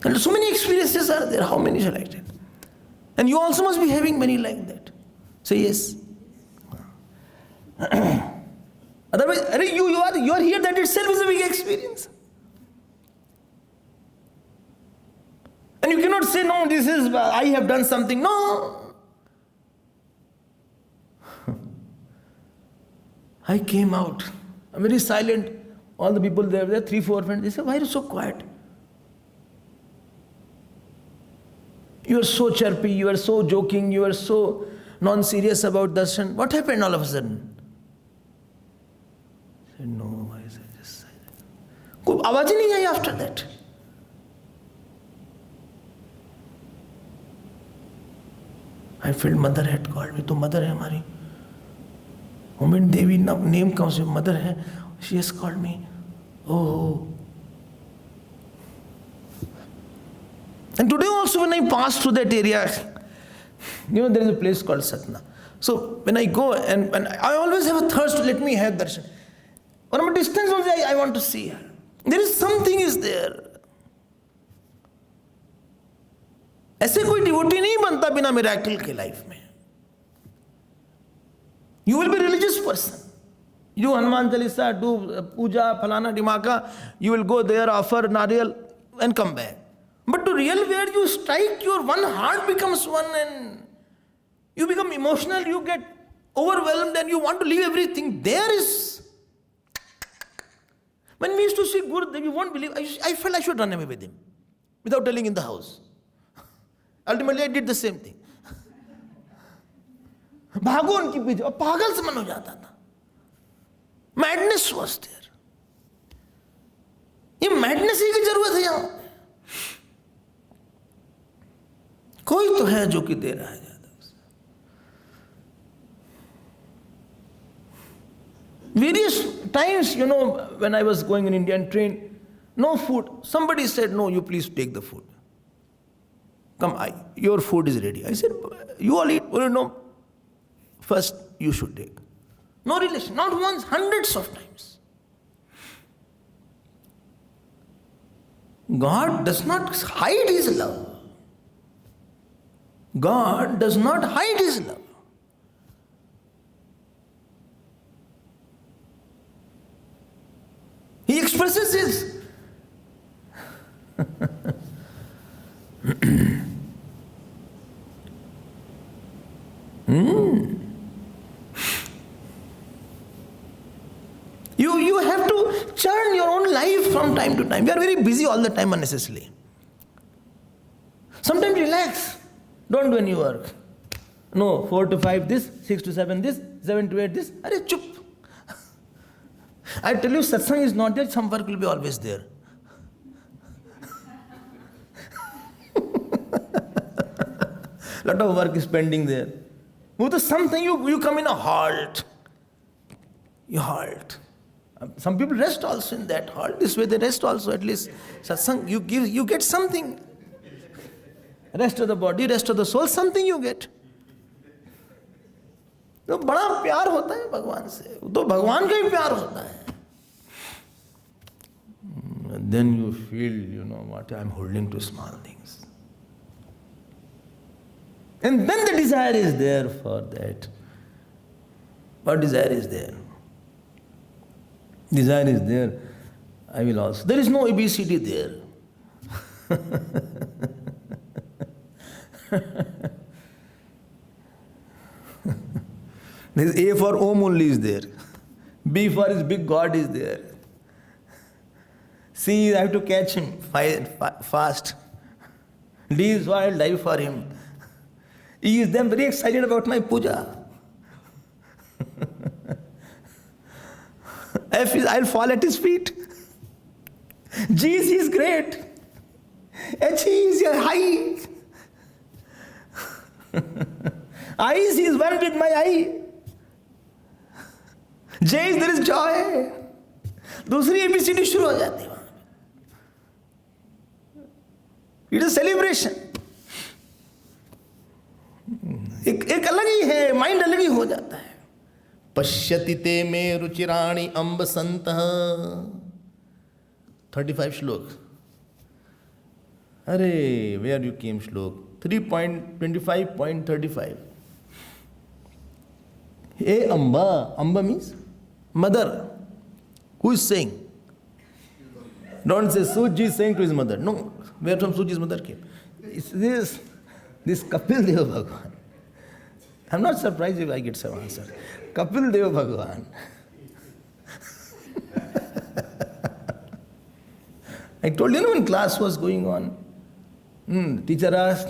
And so many experiences are there. How many shall I tell? And you also must be having many like that. Say yes. Otherwise, you are here, that itself is a big experience. And you cannot say, no, this is, I have done something. No. I came out. I'm very silent. All the people there, 3-4 friends, they say, why are you so quiet? You are so chirpy, you are so joking, you are so non-serious about darshan. What happened all of a sudden? I said, no, I said, just silent. Koi awaaz hi nahi aayi after that. I felt mother had called me. To mother hai hamari. Moment Devi name comes, mother hai. She has called me. Oh. And today also when I pass through that area, there is a place called Satna. So when I go and I always have a thirst to let me have darshan. From a distance also I want to see her. There is something is there. ऐसे कोई devotee नहीं बनता बिना miracle के life में. You will be religious person. You Hanuman Chalisa, do puja, falana, dimaka. You will go there, offer nariyal and come back. But to real where you strike, your one heart becomes one and you become emotional, you get overwhelmed and you want to leave everything. There is. When we used to see Gurudev, you won't believe, I felt I should run away with him without telling in the house. Ultimately, I did the same thing. भागो उनके पीछे और पागल से मन हो जाता था. Madness was there. ये मैडनेस ही की जरूरत है यहां। कोई तो है जो कि दे रहा है ज्यादा। Various times, when I was going in Indian train, no food. Somebody said, no, you please take the food. Come, your food is ready. I said, you all eat. Well, no, first you should take. No relation, not once, hundreds of times. God does not hide His love. God does not hide His love. He expresses His. You have to churn your own life from time to time. We are very busy all the time unnecessarily. Sometimes relax. Don't do any work. No, 4 to 5 this, 6 to 7 this, 7 to 8 this. Arey chup. I tell you, satsang is not there, some work will be always there. Lot of work is pending there. With something you come in a halt. You halt. Some people rest also in that halt. This way they rest also, at least. Satsang, you get something. Rest of the body, rest of the soul, something you get. तो बड़ा प्यार होता है भगवान से, तो भगवान का ही प्यार होता है. Then you feel, what I'm holding to small things. And then the desire is there for that. What desire is there? Desire is there. I will also. There is no ABCD there. There is A for Om only is there. B for his big God is there. C, I have to catch him fast. D is why I'll die for him. E is then very excited about my puja. F is I'll fall at his feet. G is he is great. H is high. I is he is one with my eye. J is there is joy. दूसरी ABCD शुरू हो जाती है. It is celebration. एक अलग ही है, mind अलग ही हो जाता है. पश्यति ते मे रुचिराणि अम्ब संतः. 35 श्लोक. अरे, where you came श्लोक? 3.25.35. Hey Amba. Amba means mother. Who is saying? Don't say Suji is saying to his mother. No, where from Suji's mother came? It's this Kapil Deva Bhagavan. I'm not surprised if I get some answer. Kapil Deva Bhagavan. I told you when class was going on, teacher asked,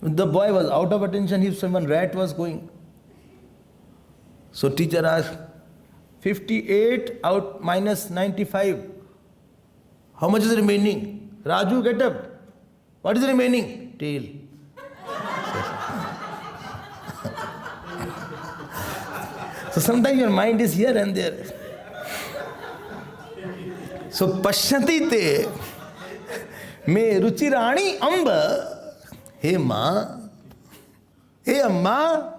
the boy was out of attention, if someone rat was going. So teacher asked, 58 out minus 95. How much is remaining? Raju, get up. What is remaining? Tail. So sometimes your mind is here and there. So pashyati te me ruchirani amba. Hey ma. Hey amma.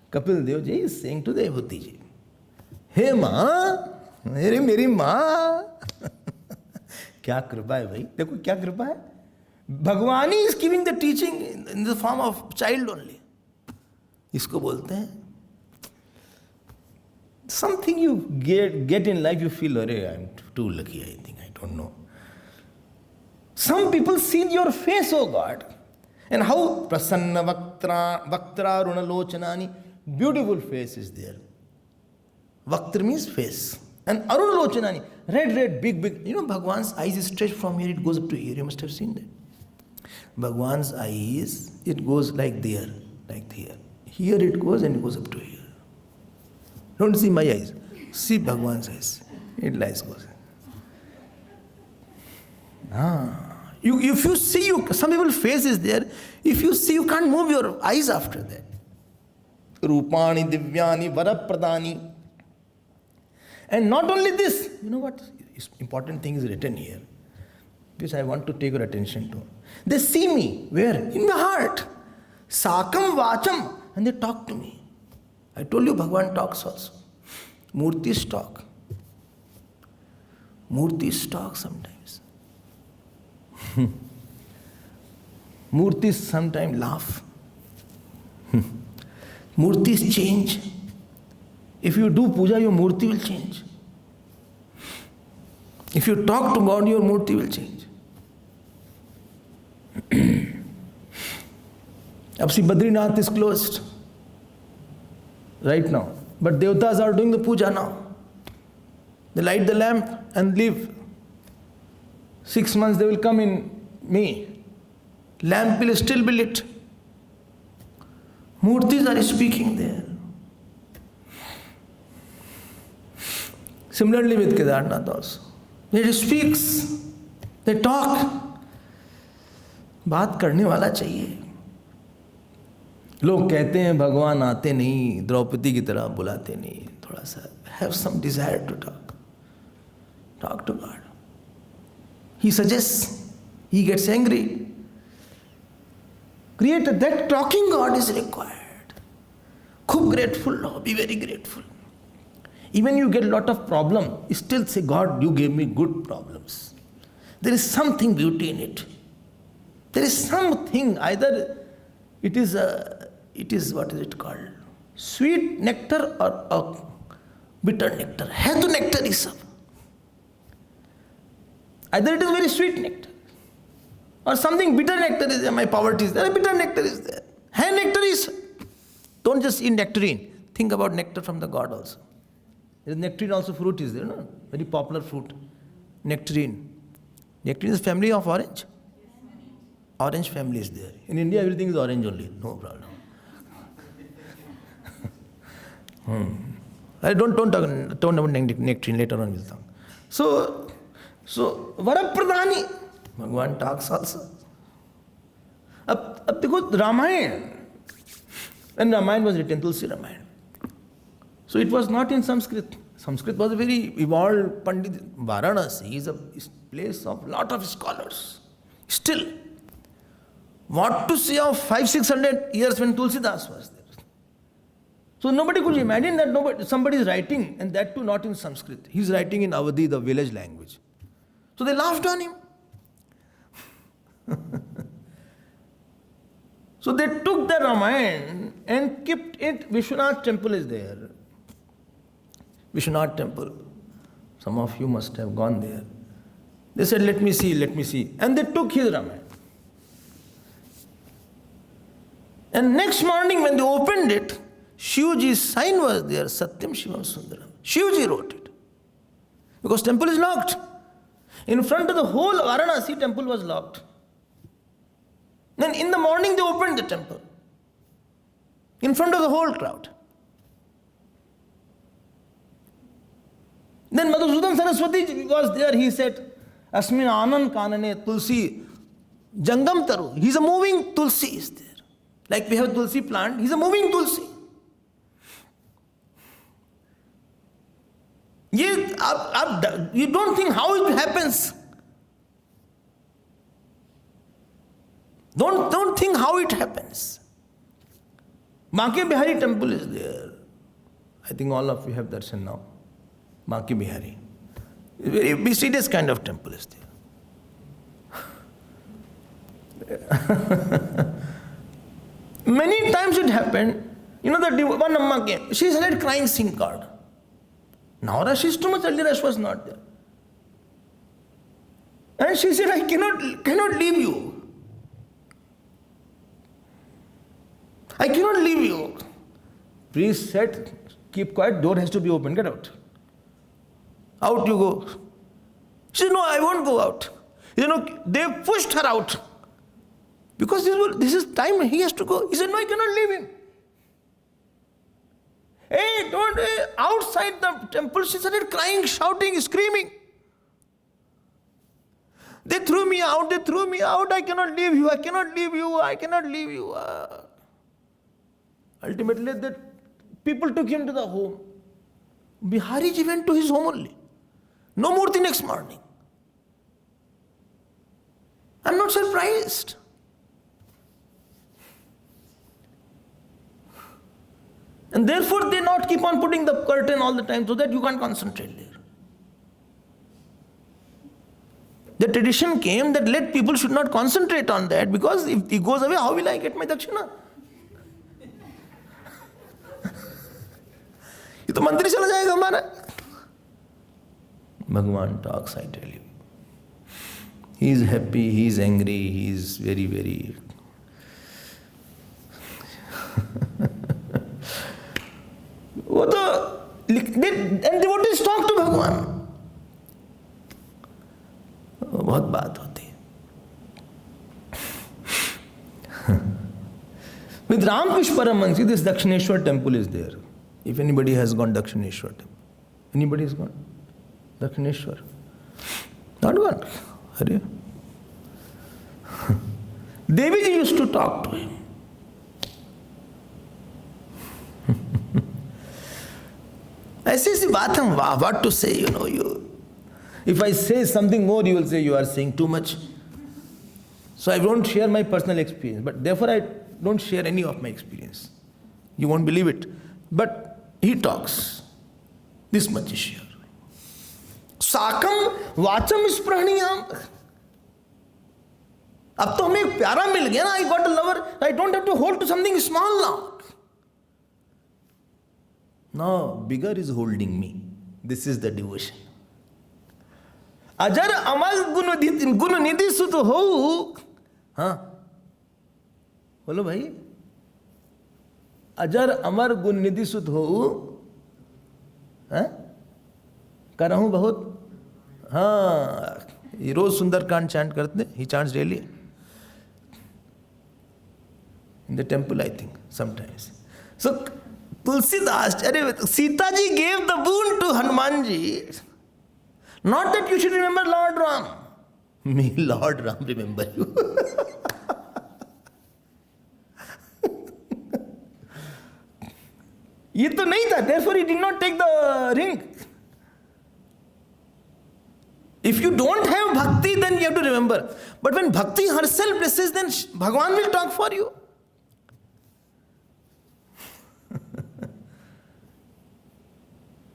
Kapil Dev ji is saying to Devhuti ji, hey ma, मेरी माँ. क्या कृपा है भाई, देखो क्या कृपा है. भगवान ही is giving the teaching in the form of child only. इसको बोलते हैं. Something you get in life, you feel, अरे I'm too lucky, I think, I don't know. Some people see your face, oh God, and how prasanna vaktra runalochanani, beautiful face is there. Vaktra means face. And arunalochanani, red, big. Bhagwan's eyes is stretched from here, it goes up to here. You must have seen that. Bhagwan's eyes, it goes like there, like here. Here it goes and it goes up to here. Don't see my eyes. See Bhagwan's eyes. It lies goes. If you see, some people's face is there. If you see, you can't move your eyes after that. Rupani, Divyani, Varapradani. And not only this, you know what? Important thing is written here, which I want to take your attention to. They see me, where? In my heart. Sakam Vacham. And they talk to me. I told you Bhagavan talks also. Murtis talk. Murtis talk sometimes. Murtis sometimes laugh. Murtis change. If you do puja, your murti will change. If you talk to God, your murti will change. Ab see, Badrinath is closed right now. But Devatas are doing the puja now. They light the lamp and leave. 6 months they will come in May. Lamp will still be lit. Murtis are speaking there. Similarly with Kedarnath also. It speaks. They talk. बात करने वाला चाहिए. लोग कहते हैं भगवान आते नहीं, द्रौपदी की तरह बुलाते नहीं. थोड़ा सा have some desire to talk. Talk to God. He suggests. He gets angry. Create that talking God is required. Khub grateful, be very grateful. Even you get a lot of problem, still say, God, you gave me good problems. There is something beauty in it. There is something, either it is what is it called? Sweet nectar or a bitter nectar. है तो nectar ही सब. Either it is very sweet nectar or something bitter nectar is there. My poverty is there. Bitter nectar is there. Hai nectar is. Don't just eat nectarine. Think about nectar from the God also. There is nectarine also, fruit is there, no? Very popular fruit. Nectarine. Nectarine is family of orange. Orange family is there. In India, everything is orange only. No problem. I don't talk about nectarine. Later on we'll talk. So Varapradani. Bhagavan talks also. Ab dekho Ramayana. When Ramayana was written, Tulsi Ramayana. So it was not in Sanskrit. Sanskrit was a very evolved Pandit. Varanasi is a place of lot of scholars. Still, what to say of 500-600 years when Tulsidas was there? So nobody could imagine that somebody is writing, and that too not in Sanskrit. He is writing in Awadhi, the village language. So they laughed on him. So they took the Ramayana and kept it. Vishwanath temple is there. Vishwanath temple. Some of you must have gone there. They said, let me see. And they took his Ramayana. And next morning when they opened it, Shivji's sign was there, Satyam Shivam Sundaram. Shivji wrote it. Because temple is locked. In front of the whole Varanasi, temple was locked. Then in the morning they opened the temple. In front of the whole crowd. Then Madhusudan Saraswati was there. He said, Asmin Anand Kanane Tulsi Jangam Taru. He's a moving Tulsi is there. Like we have Tulsi plant, he's a moving Tulsi. You don't think how it happens. Don't think how it happens. Banke Bihari temple is there. I think all of you have darshan now. Banke Bihari. Very mysterious kind of temple is there. Many times it happened, that one Amma came. She started crying SIM card. Now rush is too much, earlier rush was not there. And she said, I cannot leave you. I cannot leave you. Priest said, keep quiet, door has to be open, get out. Out you go. She said, no, I won't go out. They pushed her out. Because this is time he has to go. He said, no, I cannot leave him. Hey, don't, outside the temple, she started crying, shouting, screaming. They threw me out, I cannot leave you, I cannot leave you, I cannot leave you. Ultimately, the people took him to the home. Bihariji went to his home only. No Murti next morning. I'm not surprised. And therefore they not keep on putting the curtain all the time so that you can't concentrate there. The tradition came that let people should not concentrate on that, because if he goes away, how will I get my dakshina? ये तो मंदिर चला जाएगा हमारा. Bhagavan talks, I tell you. He is happy, he is angry, he is very, very. And devotees talk to Bhagavan. बहुत बात होती है. With Ramkrishna Paramahansa, this Dakshineshwar temple is there. If anybody has gone Dakshineshwar temple. Anybody has gone? Dakshineshwar? Not gone? Hare? Deviji used to talk to him. ऐसी सी बात हम what to say, you. If I say something more, you will say you are saying too much. So I won't share my personal experience. But therefore I don't share any of my experience. You won't believe it. But he talks. This much is sure. Sakam vacham isprahniyam. अब तो हमें एक प्यारा मिल गया ना. I got a lover. I don't have to hold to something small now. No, bigger is holding me. This is the devotion. अजर अमल गुण निधि सुत हो. हाँ बोलो भाई. अजर अमर गुण निधि सुत हो. हाँ कर रहा हूँ बहुत. हाँ ये रोज सुंदरकांड चैंट करते. He chants daily in the temple, I think, sometimes. So Tulsidas, Sita ji gave the boon to Hanuman ji. Not that you should remember Lord Ram. May Lord Ram remember you. ये तो नहीं था. Therefore he did not take the ring. If you don't have bhakti, then you have to remember. But when bhakti herself blesses, then Bhagavan will talk for you.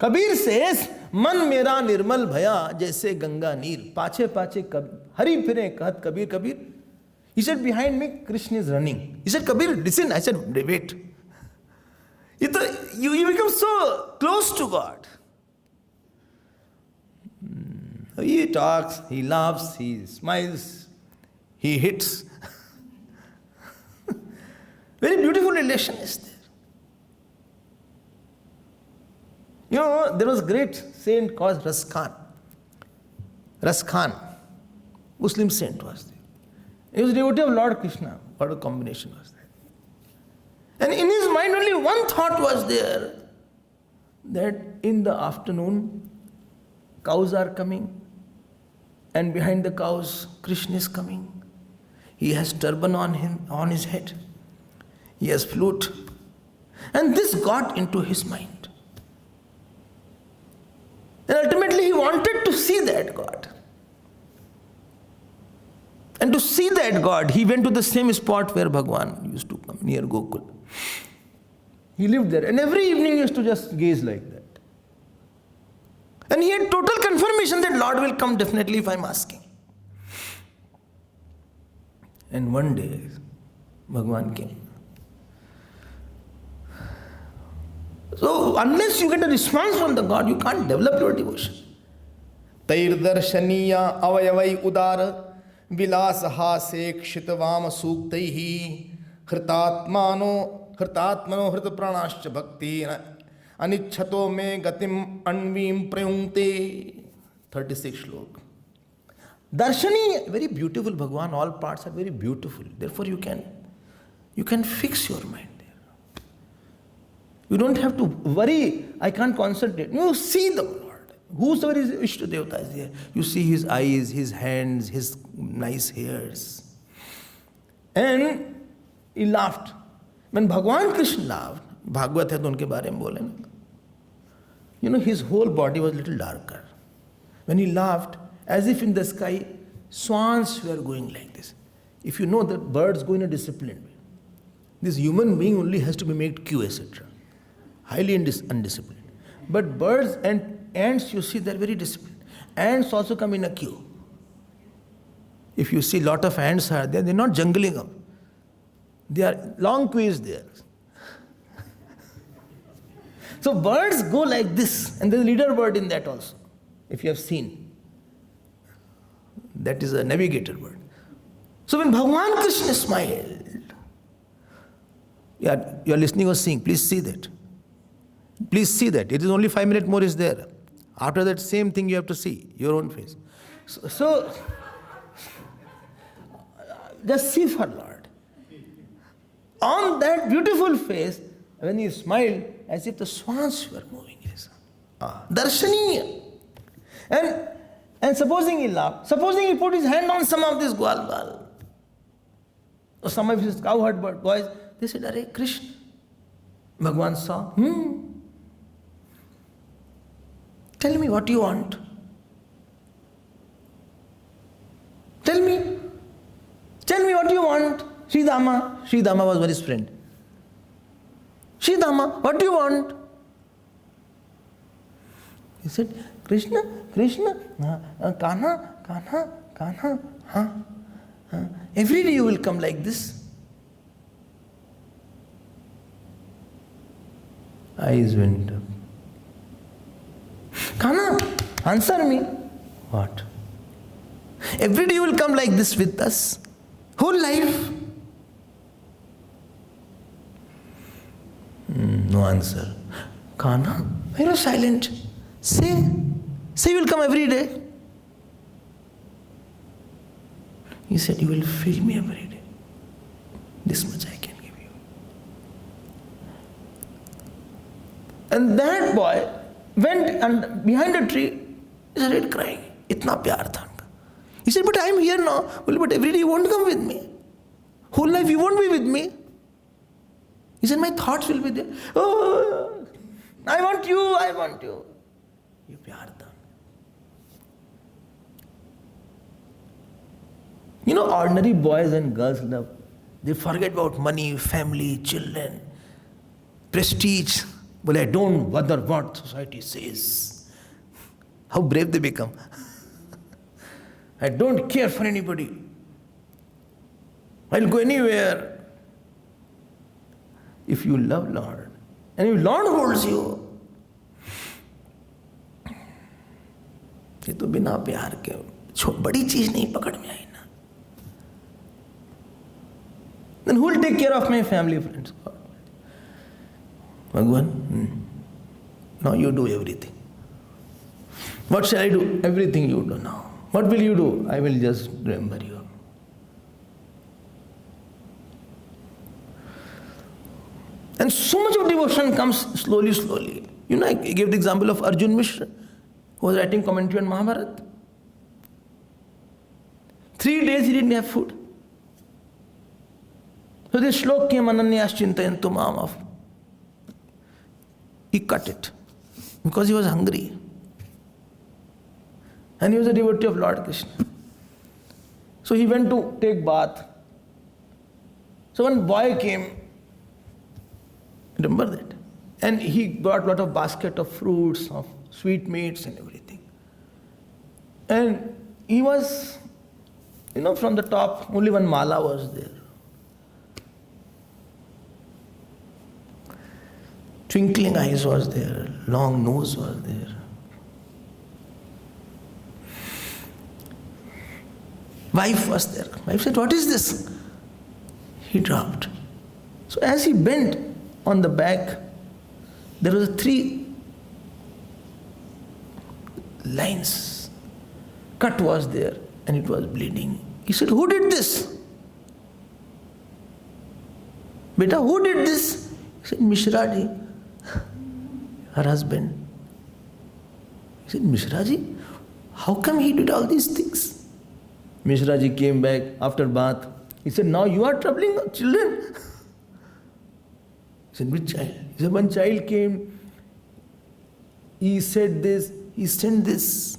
Kabir says, मन मेरा निर्मल भया जैसे गंगा नीर. पाछे पाछे हरि फिरे कहत Kabir Kabir. He said, behind me Krishna is running. He said, Kabir, listen. I said, wait. You become so close to God. He talks, he laughs, he smiles, he hits. Very beautiful relation is there. There was a great saint called Raskhan. Raskhan, Muslim saint was there. He was a devotee of Lord Krishna. What a combination was there. And in his mind only one thought was there, that in the afternoon cows are coming, and behind the cows Krishna is coming. He has turban on his head. He has flute. And this got into his mind. And ultimately he wanted to see that God. And to see that God, he went to the same spot where Bhagavan used to come, near Gokul. He lived there, and every evening he used to just gaze like that. And he had total confirmation that Lord will come definitely if I'm asking. And one day, Bhagavan came. So, unless you get a response from the God, you can't develop your devotion. Tair darshaniya avayavai udara vilas hase kshitavam suktaihi hritatmano hrit pranascha bhakti anichhato me gatim anvim prayungte. 36 shlok. Darshani, very beautiful Bhagavan, all parts are very beautiful. Therefore you can fix your mind there. You don't have to worry, I can't concentrate. You see the Lord. Whosoever is Ishta Devata is there. You see his eyes, his hands, his nice hairs. And he laughed. When Bhagavan Krishna laughed, Bhagavad hai to unke baare mein bole na. You know, his whole body was a little darker. When he laughed, as if in the sky, swans were going like this. If you know that birds go in a disciplined way. This human being only has to be made queue, etc. Highly undisciplined. But birds and ants, you see, they're very disciplined. Ants also come in a queue. If you see a lot of ants are there, they're not jungling up. They are long queues there. So birds go like this, and there's a leader bird in that also, if you have seen. That is a navigator bird. So when Bhagavan Krishna smiled, you are listening or seeing, please see that. Please see that. It is only 5 minutes more is there. After that, same thing you have to see, your own face. So just see for Lord. On that beautiful face, when he smiled, as if the swans were moving. Darshaniya. And supposing he laughed, supposing he put his hand on some of this gwal or some of his cowherd boys, they said, Hare Krishna. Bhagavan saw, tell me what you want. Tell me what you want. Sri Dama was his friend. Sri Dama, what do you want? He said, Krishna, Kanha. Every day you will come like this. Eyes went up. Kanha, answer me. What? Every day you will come like this with us. Whole life. No answer. Kanha, why are you silent? Say you will come every day. He said, you will feel me every day. This much I can give you. And that boy went behind a tree. He started crying. Itna pyar tha. He said, but I am here now. Well, but every day you won't come with me. Whole life you won't be with me. He said, my thoughts will be there. Oh, I want you. You pyar tha. You know, ordinary boys and girls, they forget about money, family, children, prestige. Well, I don't bother what society says. How brave they become. I don't care for anybody. I'll go anywhere. If you love Lord, and if Lord holds you, ये तो बिना प्यार के बड़ी चीज नहीं पकड़ में आई ना. Then who will take care of my family, friends? Bhagavan, now you do everything. What shall I do? Everything you do now. What will you do? I will just remember you. And so much of devotion comes slowly. You know, I gave the example of Arjun Mishra, who was writing commentary on Mahabharata. 3 days he didn't have food. So this shlok came, Ananyas Chintayantu Mamav. He cut it because he was hungry. And he was a devotee of Lord Krishna. So he went to take bath. So one boy came, remember that? And he brought a lot of basket of fruits, of sweetmeats and everything. And he was, from the top, only one mala was there. Twinkling eyes was there, long nose was there. Wife was there. Wife said, what is this? He dropped. So as he bent on the back, there was 3 lines. Cut was there and it was bleeding. He said, who did this? Beta, who did this? He said, Mishra ji. her husband. He said, Mishraji, how come he did all these things? Mishraji came back after bath. He said, now you are troubling children. He said, which child? He said, one child came, he said this, he sent this.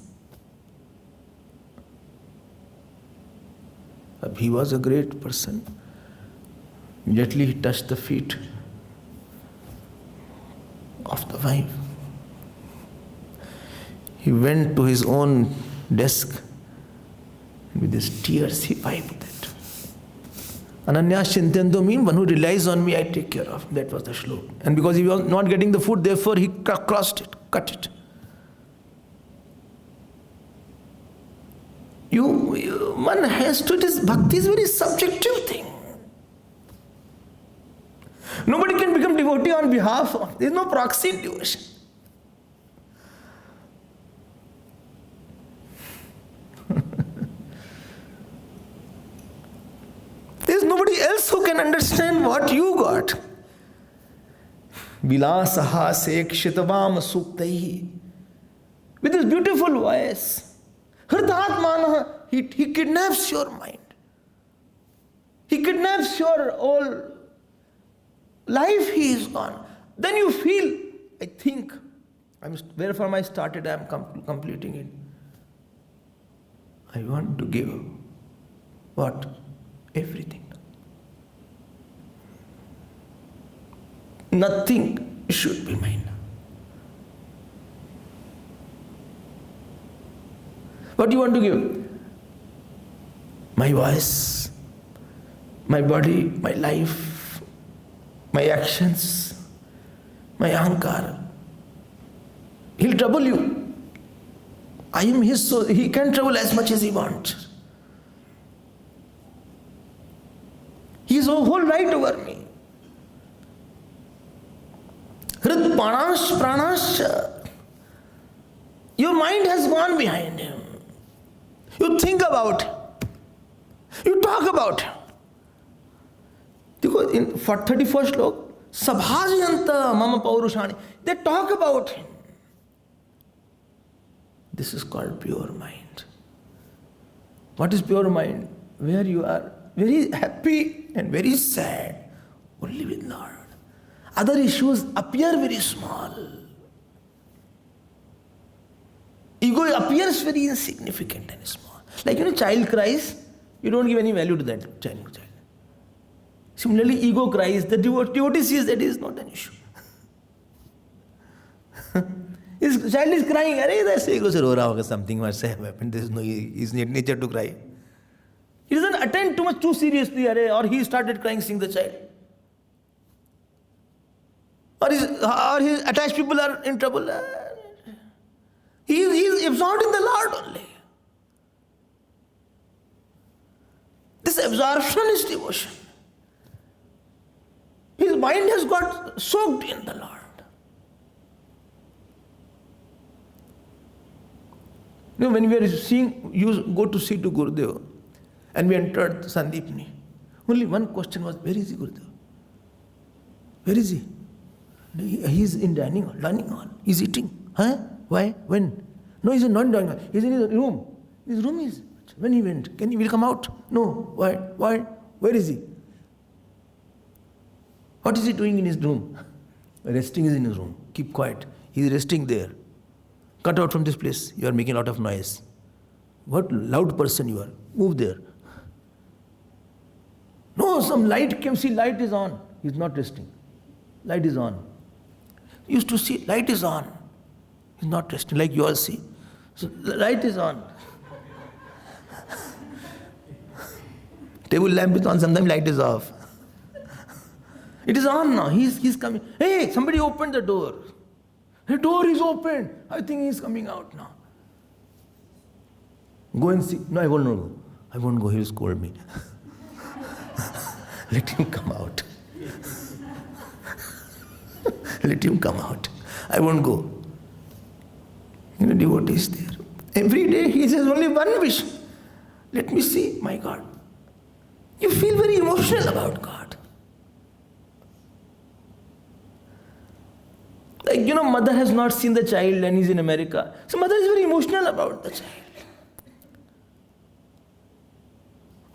He was a great person. Immediately he touched the feet of the wife. He went to his own desk. With his tears, he wiped it. Ananyas Chintyanto means one who relies on me, I take care of. That was the shlok. And because he was not getting the food, therefore he crossed it, cut it. One has to, bhakti is a very subjective thing. Nobody can become devotee on behalf of, there is no proxy in devotion. There is nobody else who can understand what you got. Vilasaha sekshitavam suktaihi. With his beautiful voice. Hritatmanaha. He kidnaps your mind. He kidnaps your whole life. He is gone. Then you feel, I think, where from I started, I am completing it. I want to give what? Everything. Nothing should be mine. What do you want to give? My voice, my body, my life, my actions, my ahankara. He'll trouble you. I am his, so he can trouble as much as he wants. He has a whole right over me. Hrit panash pranash. Your mind has gone behind him. You think about him. You talk about him. Because in 31st slok, Sabhajyanta mama paurushani. They talk about him. This is called pure mind. What is pure mind? Where you are very happy and very sad only with Lord. Other issues appear very small. Ego appears very insignificant and small. Like child cries, you don't give any value to that child. Similarly, ego cries, the devotee sees that is not an issue. His child is crying, that's ego se ro raha hoga, something must have happened. There is no his nature to cry. He doesn't attend too seriously, or he started crying, seeing the child. Or his attached people are in trouble. He is absorbed in the Lord only. This absorption is devotion. His mind has got soaked in the Lord. When we are seeing, you go to see to Gurudev, and we entered Sandipni. Only one question was, where is he, Gurudev? Where is he? He is in dining hall. He is eating. Huh? Why? When? No, he is not dining hall. He is in his room. His room is, when he went, he will come out? No. Why? Where is he? What is he doing in his room? Resting is in his room. Keep quiet. He is resting there. Cut out from this place. You are making a lot of noise. What loud person you are. Move there. No, some light came. See, light is on. He is not resting. Light is on. You used to see, light is on. He is not resting, like you all see. So, light is on. Table lamp is on, sometimes light is off. It is on now. He's coming. Hey, somebody opened the door. The door is open. I think he is coming out now. Go and see. No, I won't go. I won't go. He will scold me. Let him come out. Let him come out. I won't go. Devotee is there. Every day he says only one wish. Let me see my God. You feel very emotional about God. Like, mother has not seen the child and he's in America. So mother is very emotional about the child.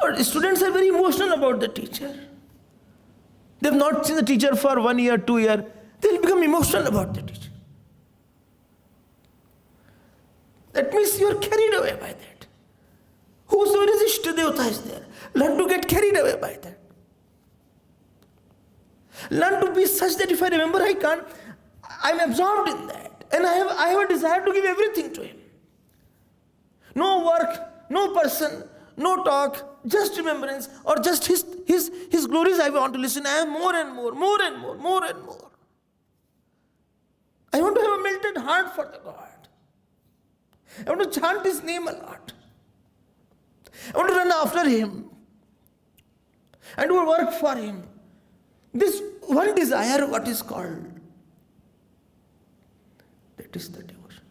Or students are very emotional about the teacher. They have not seen the teacher for 1 year, 2 years. They will become emotional about the teacher. That means you are carried away by that. Whosoever is Ishta Devata is there. Learn to get carried away by that. Learn to be such that if I remember I'm absorbed in that. And I have a desire to give everything to him. No work, no person, no talk, just remembrance, or just his glories I want to listen. I have more and more, more and more, more and more. I want to have a melted heart for the God. I want to chant his name a lot. I want to run after him. And do work for him. This one desire, what is called? That is the devotion.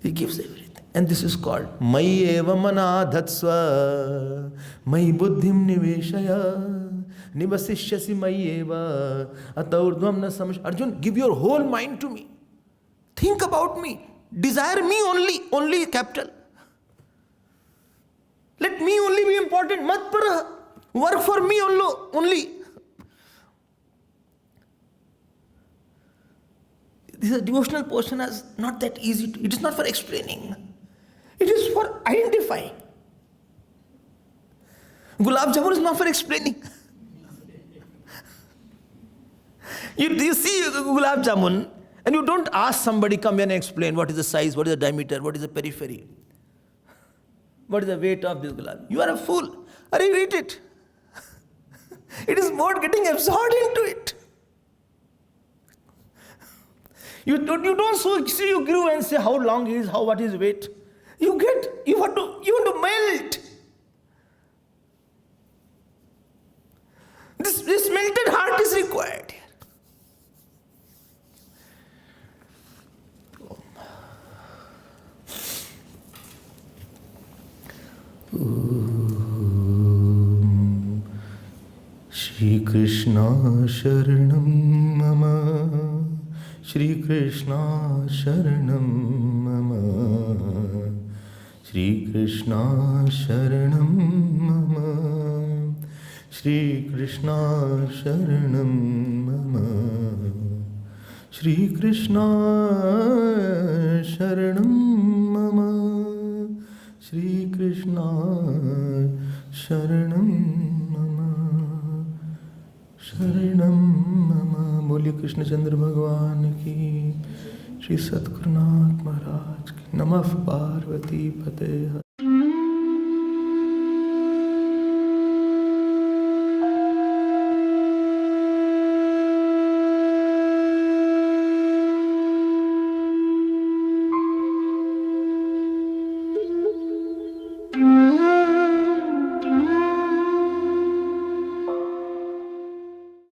He gives everything. And this is called Mayi eva manadhatsva Mayi buddhim niveshaya Nivasishyasi mayi eva Ataurdhvam na samsh. Arjun, give your whole mind to me. Think about me. Desire me only capital. Let me only be important. Mat para. Work for me only. This is a devotional portion is not that easy. It is not for explaining. It is for identifying. Gulab Jamun is not for explaining. You see Gulab Jamun and you don't ask somebody come here and explain what is the size, what is the diameter, what is the periphery, what is the weight of this gulab. You are a fool. Or you eat it. It is more getting absorbed into it. You don't see you grew and say how long he is, what is weight. You want to melt. This melted heart is required here. Shri Krishna Sharanam Mama Shri Krishna Sharanam Mama Shri Krishna Sharanam Mama Shri Krishna Sharanam Mama Shri Krishna Sharanam Mama Shri Krishna Sharanam Mama Sharanam Mama. बोलिए कृष्ण चंद्र भगवान की, श्री सद्गुरुनाथ महाराज की। नमः पार्वती पते।